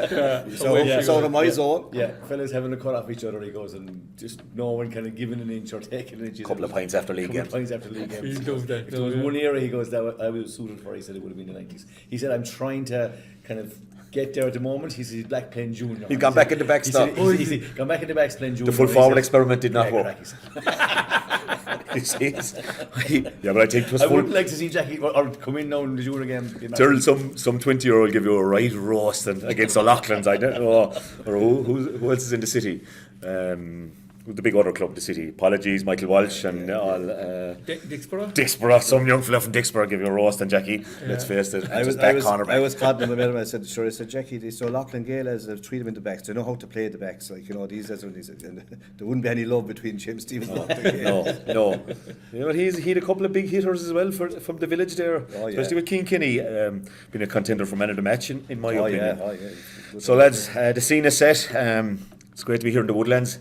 So to my zone. Yeah, fellas having a cut off each other, he goes, and just no one kind of giving an inch or taking an inch. Couple of pints after league games. Pints after league games. He loved that. If there was one era, he goes, that I was suited for. He said it would have been the 90s. He said, I'm trying to kind of get there at the moment. He said he's back playing junior. He's gone back in the backstop. He said, gone back in the backs playing junior. The full He forward said, experiment did not "Yeah, work. crack," he said. You see, yeah, but I think it was I full. would like to see Jackie or come in now in the junior game. Cyril, some 20-year-old give you a right roasting against O'Loughlin's. I don't know, or who else is in the city? The big other club, the city. Apologies, Michael Walsh and all. Dixborough, some young fella from Dixborough give you a roast, and Jackie. Let's face it. I was caught him. I said, sure. I said, Jackie, these O'Loughlin Gaelers have treated them in the backs. They know how to play the backs. Like these and there wouldn't be any love between Jim Stevens. No. You know, he had a couple of big hitters as well from the village there, especially with Keane Kinney being a contender for man of the match in my opinion. So lads, the scene is set. It's great to be here in the Woodlands.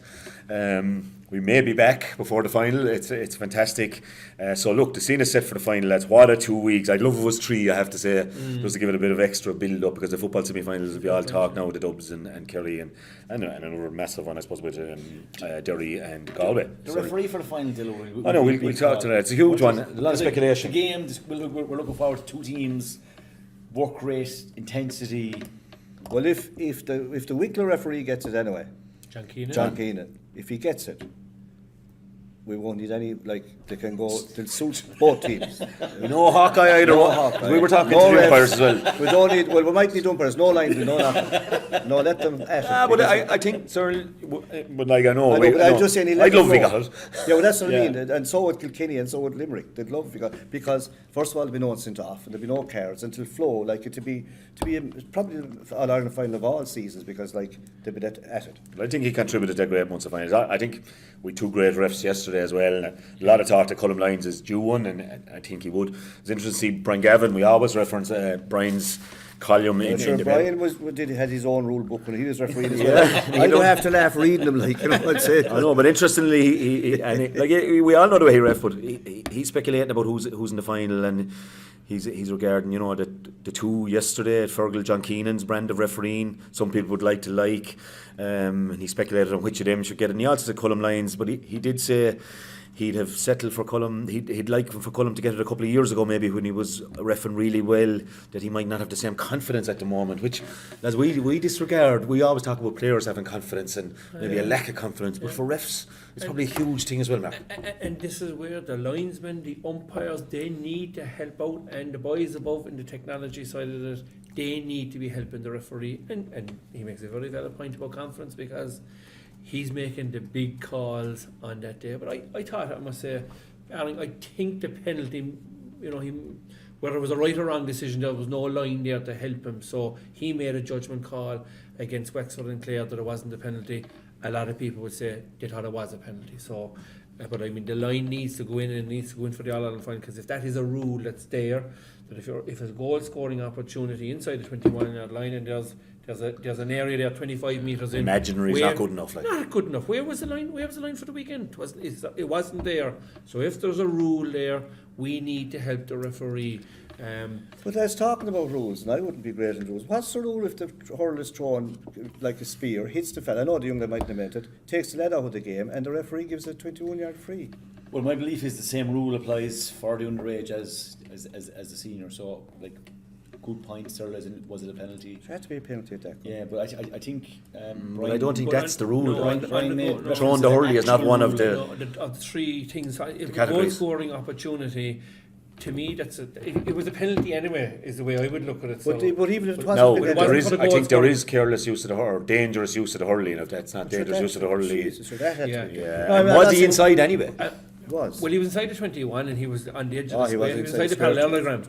We may be back before the final. It's fantastic. So look, the scene is set for the final, lads. What a 2 weeks. I'd love if it was 3, I have to say, just to give it a bit of extra build up, because the football semi-finals will be all talk now with the Dubs and Kerry and another massive one, I suppose, with Derry and Galway. The referee for the final, Dylan. I know, we'll talk to that. It's a huge one. A lot of speculation. The game, we're looking forward to 2 teams, work rate, intensity. Well, if the Wicklow referee gets it anyway, John Keenan. John Keenan, if he gets it, we won't need any, like, they can go, they'll suit both teams. No Hawkeye either. No Hawkeye. We were talking No to the refs. umpires as well. We don't need, well, we might need umpires, no lines, no nothing. No, let them at it. But Because- I think, Cyril, but like I know, I know, but I'm just saying he let I'd love it we go. got it. Yeah, well, that's what I Yeah. mean. And so would Kilkenny and so would Limerick. They'd love because first of all, there'd be no one sent off and there'd be no cards until flow. Like it to be probably All Ireland final of all seasons because like they'd be at it. But I think he contributed to a great months of finals. I think we 2 great refs yesterday as well. And a lot of talk to Cullum Lyons is due one, and I think he would. It's interesting to see Brian Gavin. We always reference Brian's column in Sure, the Brian had his own rule book when he was refereeing as well. I don't have to laugh reading them, like, you know what I'm saying. I know, but interestingly, we all know the way he ref, but he's speculating about who's in the final, and he's regarding, you know, the 2 yesterday at Fergal, John Keenan's brand of refereeing. Some people would like, and he speculated on which of them should get it. And he also said Cullum Lyons, but he did say he'd have settled for Cullum. He'd like for Cullum to get it a couple of years ago, maybe when he was reffing really well. That he might not have the same confidence at the moment, which, as we disregard. We always talk about players having confidence and maybe a lack of confidence, but for refs, it's probably a huge thing as well, Mark. And this is where the linesmen, the umpires, they need to help out, and the boys above in the technology side of it, they need to be helping the referee. And he makes a very valid point about confidence because he's making the big calls on that day. But I thought, I must say, I think the penalty, you know, whether it was a right or wrong decision, there was no line there to help him. So he made a judgment call against Wexford and Clare that it wasn't a penalty. A lot of people would say they thought it was a penalty. So, but I mean, the line needs to go in, and it needs to go in for the All Ireland final, because if that is a rule that's there, that if there's a goal scoring opportunity inside the 21-yard line and there's an area there 25 metres in, Imaginary is not good enough. Like. not good enough. Where was the line? Where was the line for the weekend? It wasn't there. So if there's a rule there, we need to help the referee. But I was talking about rules, and I wouldn't be great in rules. What's the rule if the hurler is thrown like a spear, hits the fella? I know the young guy mightn't have meant it, takes the lead out of the game, and the referee gives a 21-yard free. Well, my belief is the same rule applies for the underage as the senior. So, like, good point, sir. Was it a penalty? There had to be a penalty at that. Yeah, but I think. But I don't think that's the rule. Brian Throwing the hurley is not one of the of the 3 things. If a goal categories. scoring opportunity, to me, it was a penalty anyway, is the way I would look at it. But even if it wasn't No, a penalty, there is. for the I goal think there scoring. is careless use of the hurley, or dangerous use of the hurley. And if that's not dangerous use of the hurley, Jesus, so that had to be. yeah. No, I And mean, was I'm he not inside anyway? It was. Well, he was inside the 21 and he was on the edge Oh, of the square. He was inside the parallelogram.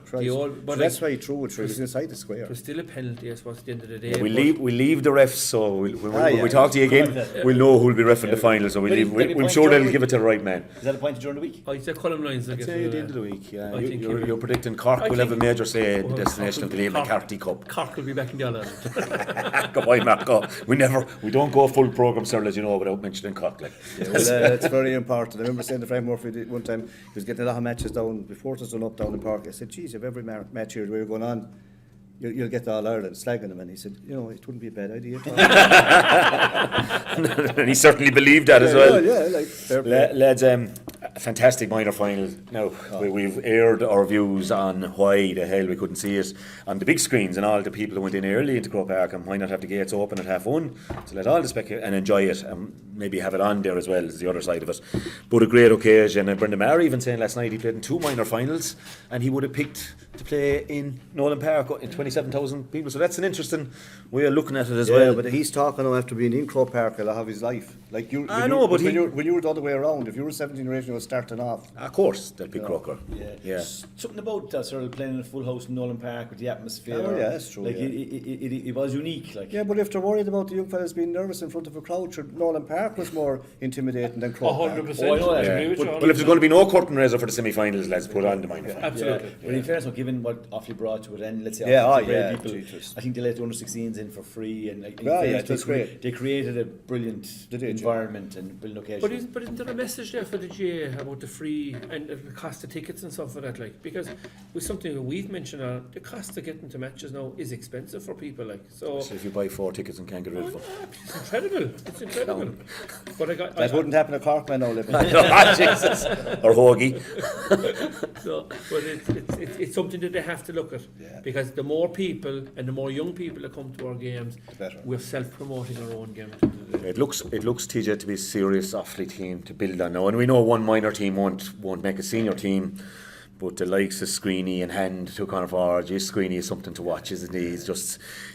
But that's why he threw it. He was inside the square. It was still a penalty, I suppose, at the end of the day. We but- leave the refs, so when yeah. we talk to you again, we'll know who'll be refing the final. So we're sure they'll give it to the right man. Is that a point during the week? I said Cullum Lyons. I'd say at the end of the week, yeah. I think You're predicting Cork will have a major say in the destination of the Limerick Carty Cup. Cork will be back in the All Ireland. Go on, Mark, go. We don't go full programme, sir, as you know, without mentioning Cork. Like. Yeah, well, it's very important. I remember saying to Frank Murphy one time, he was getting a lot of matches down before it was done up down in Park. I said, geez, if every match here we're going on, you'll get the All Ireland, slagging them. And he said, you know, it wouldn't be a bad idea. And he certainly believed that as well. Yeah, like fair play. Lads, fantastic minor final. Now, we've aired our views on why the hell we couldn't see it on the big screens, and all the people who went in early into Croke Park, and why not have the gates open at 1:30 to let all the and enjoy it, and maybe have it on there as well as the other side of it. But a great occasion, and Brendan Maher even saying last night he played in 2 minor finals, and he would have picked to play in Nolan Park in 27,000 people. So that's an interesting way of looking at it as well. But he's talking now after being in Croke Park a lot of his life. Like you, I know, but when you were the other way around, if you were 17 years, you were starting off. Of course, they'll pick Croker. Yeah. Something about that sort of playing in a full house in Nolan Park with the atmosphere. Oh, yeah, that's true. Like yeah. it was unique. Like Yeah, but if they're worried about the young fellas being nervous in front of a crowd, sure, Nolan Park was more intimidating than Croke Park. 100%. Oh, I know that. I agree with you. Well, if there's going to be no curtain raiser for the semi-finals, let's put on the minor final. Absolutely. But in fairness, given what Offaly brought to it, and let's say Yeah, Offaly oh, great yeah, people, Jesus. I think they let the under-16s in for free, and like, in Yeah, fairness, that's great. They created a brilliant They did, environment and brilliant occasion. But isn't there a message there for the GA about the free and the cost of tickets and stuff for that? Like, because with something that we've mentioned, the cost of getting to matches now is expensive for people. Like, so if you buy 4 tickets and can't get rid of them. it's incredible. It's incredible. But That wouldn't happen at Cork, man, now, living. Jesus. Or Hoagie. So, but it's something that they have to look at, because the more people and the more young people that come to our games, better. we're self-promoting our own game. It looks TJ to be a serious Offaly team to build on now, and we know one minor minor team won't make a senior team. But the likes of Screeney and Hand took on forward. Screeney is something to watch, isn't he?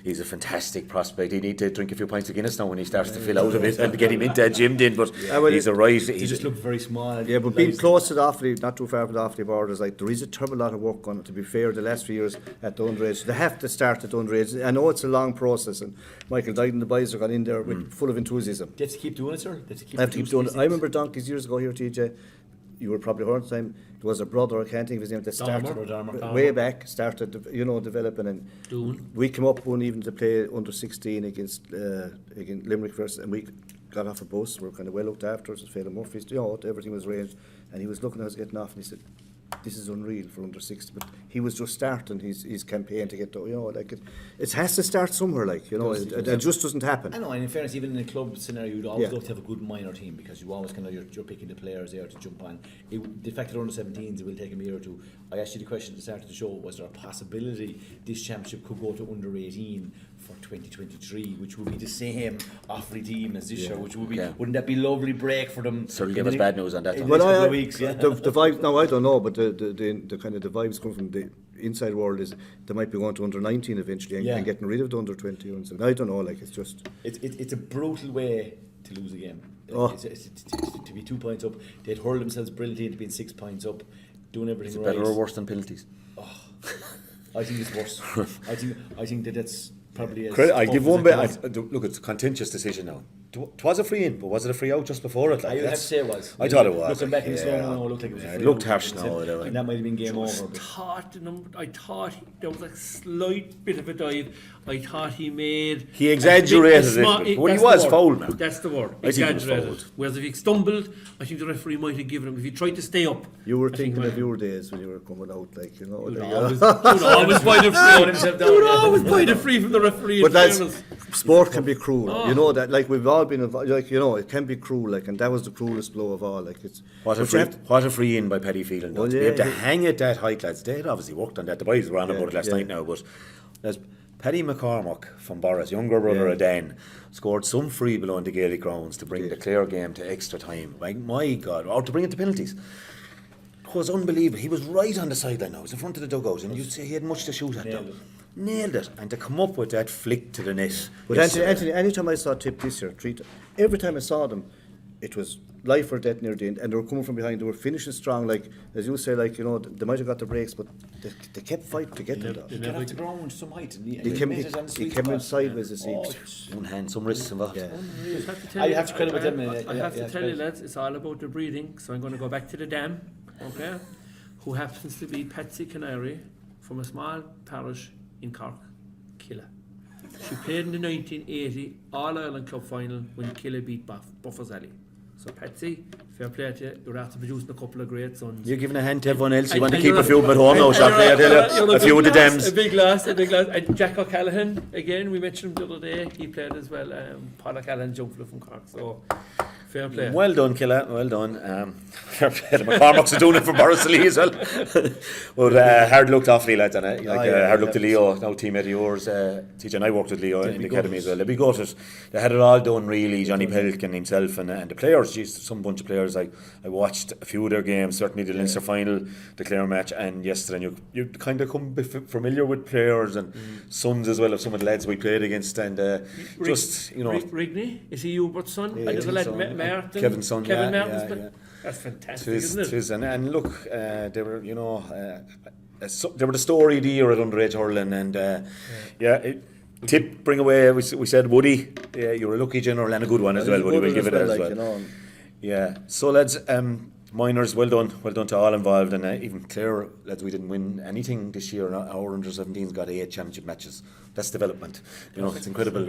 He's a fantastic prospect. He need to drink a few pints of Guinness now when he starts to fill out a bit and to get him into gym in. But he's a right. He just looked very small. Yeah, but being close to the Offaly, not too far from the Offaly borders, like there is a terrible lot of work on it. To be fair, the last few years at the underage, they have to start at the underage. I know it's a long process, and Michael Dyke and the boys are gone in there with full of enthusiasm. They have to keep doing it, sir. I have to keep doing it. I remember donkeys years ago here, TJ. You were probably heard the time. There was a brother, I can't think of his name, that started way back, started developing, and we came up one evening to play under 16 against Limerick first, and we got off a bus. We were kind of well looked after. It was Fela Murphy's, everything was arranged, and he was looking at us getting off, and he said, "This is unreal for under 60." But he was just starting his campaign to get to, it has to start somewhere, it just doesn't happen. I know, and in fairness, even in a club scenario, you'd always love to have a good minor team, because you always you're picking the players there to jump on. The fact that under 17s, it will take a year or two. I asked you the question at the start of the show: was there a possibility this championship could go to under 18 for 2023, which would be the same Offaly team as this year, which would be wouldn't that be a lovely break for them? So give us bad news on that. Well, the vibe. No, I don't know, but the kind of the vibes come from the inside world is they might be going to under 19 eventually and getting rid of the under 21. So I don't know. It's just it's a brutal way to lose a game. It's to be 2 points up. They'd hurl themselves brilliantly into being 6 points up, doing everything right. Better or worse than penalties? I think it's worse. I think that's probably. I give one bit. Look, it's a contentious decision now. It was a free in, but was it a free out just before it? I would have to say it was. I thought it was. Looking back in the slow mo, it looked like it was a free out. It looked harsh now. And that might have been game over. I thought there was a slight bit of a dive. I thought he made. He exaggerated it. Well, he was fouled now. That's the word. I think he was exaggerated. Whereas if he stumbled, I think the referee might have given him. If he tried to stay up. You were thinking of your days when you were coming out, You'd always find it free. You'd always find it free from the referee. But lads, sport can be cruel. You know that. We've all been involved. It can be cruel. And that was the cruelest blow of all. What a free in by Paddy Phelan. To be able to hang it that height, lads. They had obviously worked on that. The boys were on about it last night now, but there's Paddy McCormack from Borris, younger brother of Dan, scored some free below in the Gaelic grounds to bring the Clare game to extra time. My God, or to bring it to penalties. It was unbelievable. He was right on the sideline now. He was in front of the dugout, and you'd say he had much to shoot at. Nailed it. And to come up with that flick to the net. But Anthony, anytime I saw Tip this year, every time I saw them, it was life or death near the end, and they were coming from behind. They were finishing strong, as you say, they might have got the breaks, but they kept fighting to get them. He got off the ground some height, and he came in sideways, it seems. One hand, some wrists involved. I have to credit with them. I have to tell you, lads, it's all about the breathing. So I'm going to go back to the dam, okay? Who happens to be Patsy Canary from a small parish in Cork, Killa. She played in the 1980 All-Ireland Club final when Killa beat Buffers Alley. So Patsy, fair play to you. You're after producing a couple of great sons. You're giving a hand to everyone else. You want to keep a few of them at home now, shall a few of the dams. A big lass. And Jack O'Callaghan, again, we mentioned him the other day. He played as well. Paul O'Callaghan jumped from Cork. So fair play. Well done, Killa. Well done. Fair play. McCormack's are doing it for Borrisley as well. But hard luck to Offaly, lads. Hard luck to Leo, now teammate of yours. TJ and I worked with Leo in the academy as well. They'd be gutted. They had it all done really. Johnny Pelk and himself and the players. Some bunch of players. I watched a few of their games. Certainly the Leinster final, the Clare match, and yesterday. And you kind of come familiar with players and sons as well of some of the lads we played against. And Rigney, is he Hubert's son? There's a lad Martin. Kevin's son. Kevin Martin's. That's fantastic, isn't it? And look, they were, they were the story of the year at underage hurling, and Tip bring away. We said Woody, you're a lucky general and a good one as well. Woody will give it as well. Yeah. So lads, minors, well done to all involved, and even Clare, lads, we didn't win anything this year. Our under 17s got 8 championship matches. That's development. It's incredible.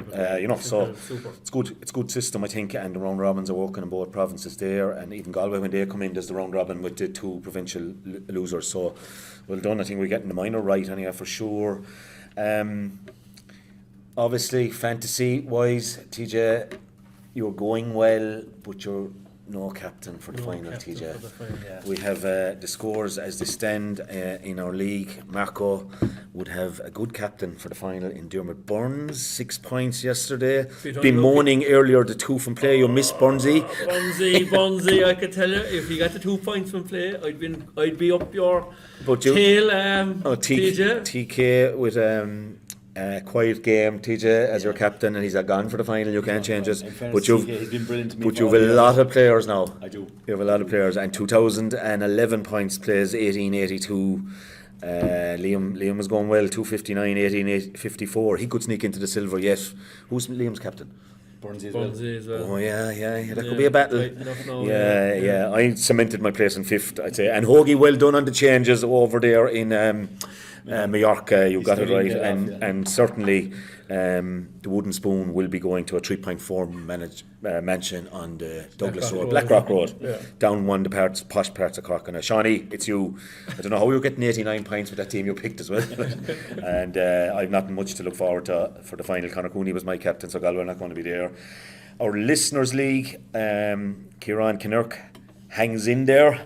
So it's good. It's a good system, I think, and the round robins are working in both provinces there, and even Galway when they come in, there's the round robin with the 2 provincial losers. So well done. I think we're getting the minor right anyway for sure. Obviously, fantasy wise, TJ, you're going well, but you're no captain for the final, captain TJ. for the final, yeah. We have the scores as they stand in our league. Marco would have a good captain for the final in Dermot Burns, 6 points yesterday. Been moaning earlier the 2 from play. You missed Burnsy. Burnsy, I could tell you, if you got the 2 points from play, I'd be up your tail, TJ. TK with quiet game, TJ, as your captain, and he's gone for the final. You can't change it. But you've a lot of players now. I do. You have a lot of players, and 2011 points plays 1882. Liam was going well, 259, 1854. He could sneak into the silver yet. Who's Liam's captain? Burnsy as well. Oh yeah, that could be a battle. Yeah. I cemented my place in 5th, I'd say. And Hoagie, well done on the changes over there in Mallorca. You got it right, and certainly the Wooden Spoon will be going to a 3.4 mansion on the Douglas Road, Blackrock Road, down one of the posh parts of Cork. And Shawnee, it's you. I don't know how you're getting 89 points with that team you picked as well. And I've not much to look forward to for the final. Conor Cooney was my captain, so Galway are not going to be there. Our Listeners League, Kieran Kinnerk hangs in there.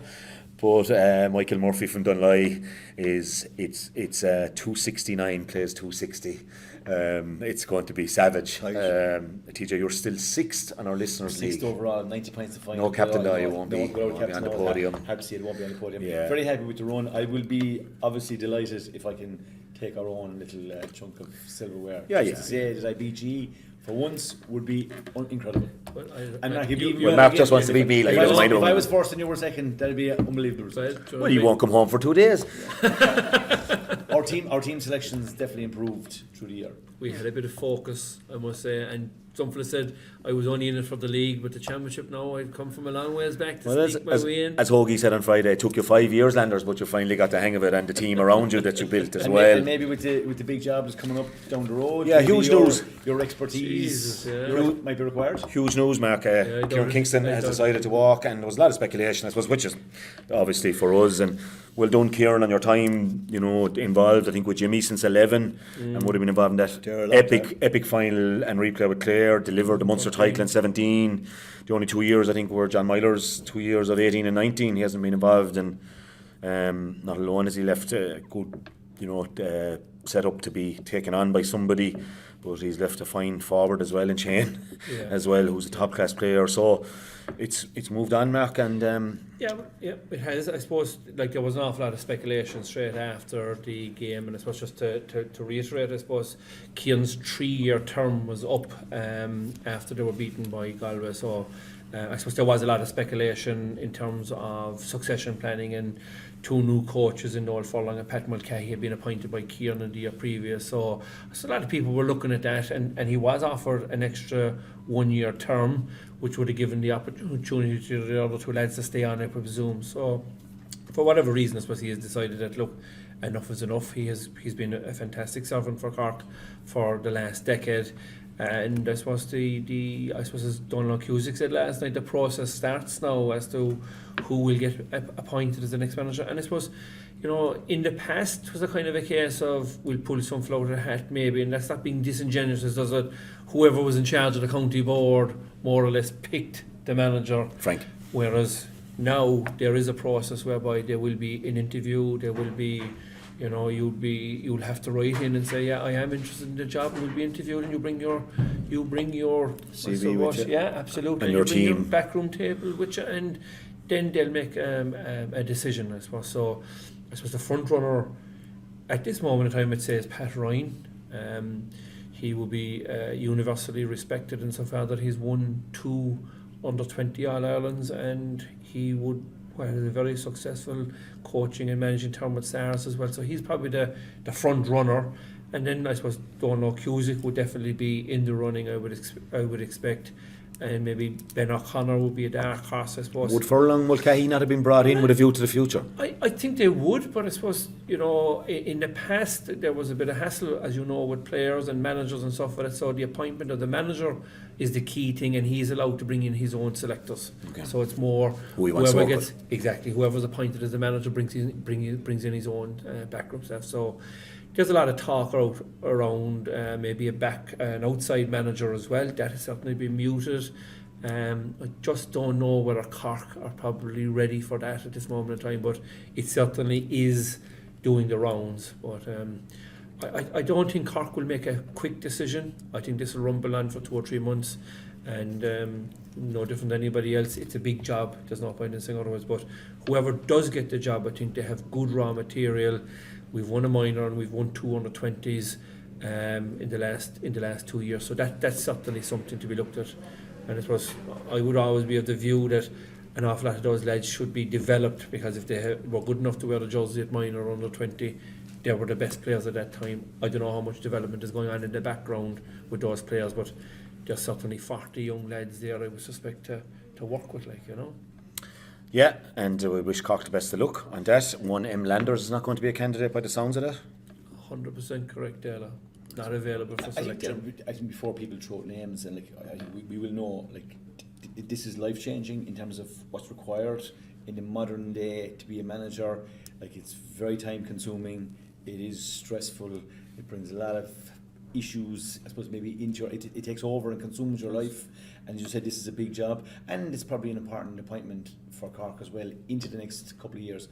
But Michael Murphy from Dunley it's 269 plays 260. It's going to be savage. TJ, you're still 6th on our Listeners League. 6th overall, 90 points to final. No captain now, you won't be on the podium. Hard to see it won't be on the podium. Yeah. Very happy with the run. I will be obviously delighted if I can take our own little chunk of silverware. To say that I beat GE for once would be incredible. Mark just wants to be me. If I was first and you were second, that'd be unbelievable. Well, you won't come home for 2 days. Our team selections definitely improved through the year. We had a bit of focus, I must say, and some fella said I was only in it for the league, but the championship now I'd come from a long ways back to sneak my way in. As Hoagie said on Friday, it took you 5 years, Landers, but you finally got the hang of it, and the team around you that you built as well. And maybe with the big jobs coming up down the road. Yeah, huge news. Your expertise might be required. Huge news, Mark. Kieran Kingston has decided to walk, and there was a lot of speculation, I suppose, which is obviously for us. And well done, Kieran, on your time, involved, I think, with Jimmy since 11, and would have been involved in that epic final and replay with Clare, delivered the Munster title in 17. The only 2 years, I think, were John Myler's 2 years of 18 and 19. He hasn't been involved, and not alone as he left a good, set up to be taken on by somebody, but he's left a fine forward as well in Shane as well, who's a top class player. So it's moved on, Mark, and it has. I suppose there was an awful lot of speculation straight after the game, and I suppose just to reiterate, I suppose Cian's 3-year term was up after they were beaten by Galway. So I suppose there was a lot of speculation in terms of succession planning, and 2 new coaches in Noel Furlong and Pat Mulcahy had been appointed by Kieran the year previous. So a lot of people were looking at that, and he was offered an extra 1-year term, which would have given the opportunity to the other 2 lads to stay on, I presume. So for whatever reason, I suppose he has decided that, look, enough is enough. He's been a fantastic servant for Cork for the last decade. And I suppose as Donald Cusick said last night, the process starts now as to who will get appointed as the next manager. And I suppose, in the past it was a kind of a case of we'll pull some flower out of the hat maybe, and that's not being disingenuous, as does it. Whoever was in charge of the county board more or less picked the manager. Frank. Whereas now there is a process whereby there will be an interview, there will be, you'll have to write in and say, yeah, I am interested in the job, and you'll be interviewed, and you bring your CV with you. Yeah, absolutely. And your bring team. your backroom table with you, and then they'll make a decision, I suppose. So I suppose the front runner at this moment in time, I'd say, is Pat Ryan. He will be universally respected insofar that he's won 2 under-20 All-Irelands, and he would had a very successful coaching and managing term with Stars as well. So he's probably the front runner. And then I suppose Donald Cusick would definitely be in the running, I would expect. And maybe Ben O'Connor would be a dark horse, I suppose. Would Furlong Mulcahy not have been brought in with a view to the future? I think they would, but I suppose, in the past there was a bit of hassle, as you know, with players and managers and stuff like that. So the appointment of the manager is the key thing, and he's allowed to bring in his own selectors. Okay. So it's more whoever's appointed as the manager brings in his own backroom staff. So there's a lot of talk around maybe an outside manager as well. That has certainly been muted. I just don't know whether Cork are probably ready for that at this moment in time, but it certainly is doing the rounds. But I don't think Cork will make a quick decision. I think this will rumble on for 2 or 3 months, and no different than anybody else. It's a big job. There's no point in saying otherwise. But whoever does get the job, I think they have good raw material. We've won a minor and we've won 2 under-20s in the last 2 years. So that's certainly something to be looked at. And I suppose I would always be of the view that an awful lot of those lads should be developed, because if they were good enough to wear the jersey at minor or under 20, they were the best players at that time. I don't know how much development is going on in the background with those players, but there's certainly 40 young lads there I would suspect to work with, like, you know. Yeah, and we wish Cork the best of luck on that. One M. Landers is not going to be a candidate by the sounds of that. 100% correct, Daly. Not available for selection. I think before people throw out names, and we will know, this is life changing in terms of what's required in the modern day to be a manager. Like, it's very time consuming. It is stressful. It brings a lot of issues, I suppose, maybe into it takes over and consumes your life. And as you said, this is a big job, and it's probably an important appointment for Cork as well into the next couple of years.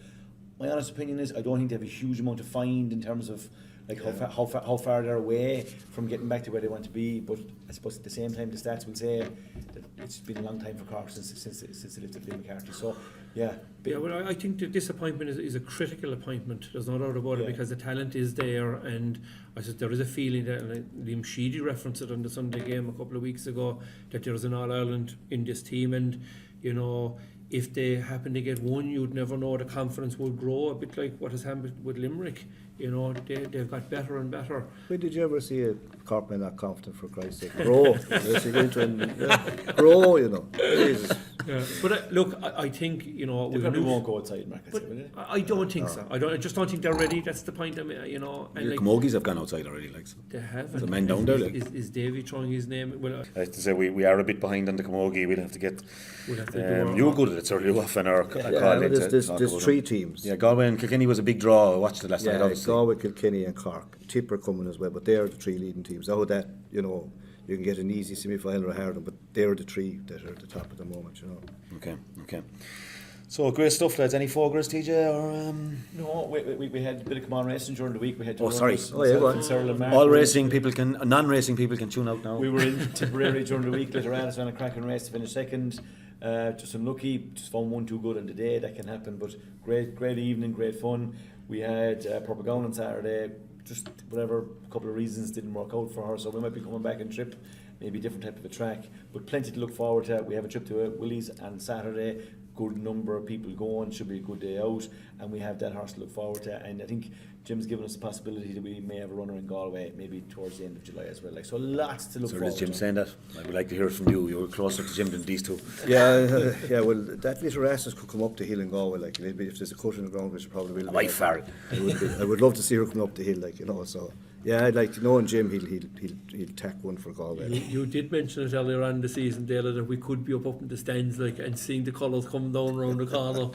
My honest opinion is I don't think they have a huge amount to find in terms of how far they're away from getting back to where they want to be. But I suppose at the same time, the stats will say that it's been a long time for Cork since they lifted Liam McCarthy. So yeah. Well, I think that this appointment is a critical appointment. There's no doubt about it, because the talent is there, and I said there is a feeling that, and Liam Sheedy referenced it on the Sunday game a couple of weeks ago, that there's an All Ireland in this team, and you know, if they happen to get one, you'd never know. The confidence will grow, a bit like what has happened with Limerick. You know, they've got better and better. When did you ever see a Cork man that confident, for Christ's sake? Grow. Grow, you know. Jesus. Yeah. But look, I think, you know, they probably won't go outside, Mark. I don't think so. I just don't think they're ready. That's the point. I mean, you know, and the Camogies have gone outside already, like. So. They have. The men down there, like. Is Davy throwing his name? Well, I have to say we are a bit behind on the Camogie. We'll have to get. You were good at it, sir. You often are. There's 3 teams. Yeah, Galway and Kilkenny was a big draw. I watched it last night. Obviously. Galway, Kilkenny, and Cork. Tipper coming as well, but they are the 3 leading teams. Now that, you know, you can get an easy semi-final or hardened, but they're the 3 that are at the top at the moment, you know. Okay. So great stuff, lads. Any fogers, TJ? Or No, we had a bit of come on racing during the week. We had Cyril all racing people can, non-racing people can tune out now. We were in Tipperary during the week. Later on, on a cracking race to finish second. Just unlucky, just found 1 too good on the day. That can happen, but great evening, great fun. We had Purring on Saturday. Just whatever, a couple of reasons didn't work out for her, so we might be coming back and trip, maybe a different type of a track, but plenty to look forward to. We have a trip to Willie's on Saturday, good number of people going, should be a good day out, and we have that horse to look forward to. And I think Jim's given us the possibility that we may have a runner in Galway maybe towards the end of July as well. So lots to look forward to. So is Jim saying that? I would like to hear it from you. You're closer to Jim than these two. Yeah, well, that little races could come up the hill in Galway, like a little bit. If there's a cut in the ground, which probably will. Farrell. I would love to see her come up the hill, like, you know. So yeah, I'd like to know, and Jim, he'll tack one for Galway. You did mention it earlier on in the season, Daly, that we could be up in the stands, like, and seeing the colours coming down around the corner.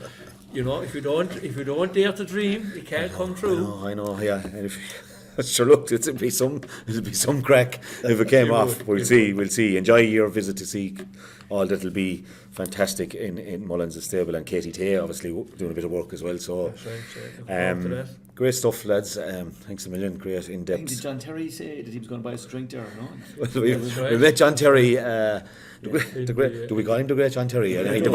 You know, if you don't dare to dream, it can't come true. I know, yeah. And sure, look, it'll be some crack if it came off. We'll see. Enjoy your visit to see all that'll be fantastic in Mullins' stable, and Katie Tay obviously doing a bit of work as well. So, great stuff, lads. Thanks a million. Great in depth. Did John Terry say that he was going to buy us a drink there? No. we met John Terry. Do we call him the great John Terry? I think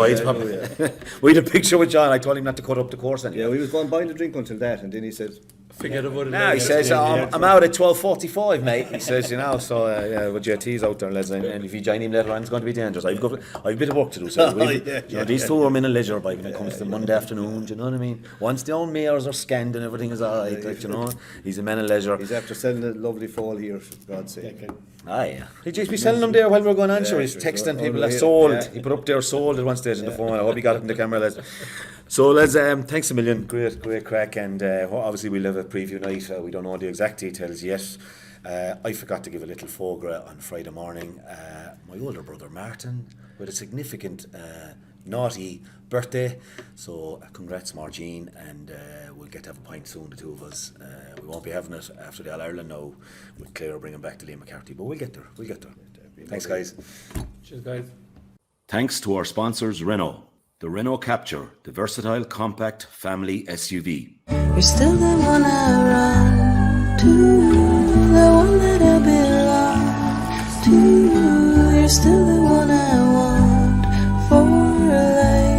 we had a picture with John. I told him not to cut up the course anymore. Yeah, we was going buying the drink until that, and then he said, forget about it. Nah, he says, I'm out at 12:45, mate. He says, you know, so yeah, with JT's out there, lads, and if you join him later on, it's going to be dangerous. I've a bit of work to do. So these two are in a leisure bike when it comes to Monday afternoon. Do you know what I mean? Once the own mayors are scanned and everything is all right, like, you know, he's a man of leisure. He's after selling a lovely fall here, for God's sake. Yeah. He'd just be selling them there while we're going on. Sure, he's texting people that sold. Yeah. He put up there sold at one stage in the phone. I hope he got it in the camera, lads. So, lads, thanks a million. Great crack. And obviously, we'll have a preview night. We don't know the exact details yet. I forgot to give a little fogra on Friday morning. My older brother Martin with a significant naughty birthday. So, congrats, Margene, and we'll get to have a pint soon, the two of us. We won't be having it after the All Ireland now, with Clare bringing back to Liam McCarthy, but we'll get there. Thanks, guys. Cheers, guys. Thanks to our sponsors Renault. The Renault Capture, the versatile compact family SUV. You're still the one I run to, the one that I belong to. You're still the one I want for life.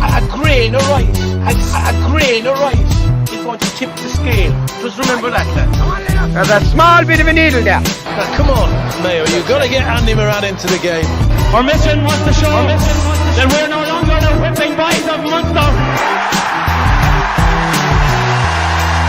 A grain of rice, a grain of rice is going to tip the scale. Just remember that, lad. There's a small bit of a needle there. Now, come on, Mayo, you've got to get Andy Moran into the game. Our mission was to show that we're no longer the whipping boys of Munster.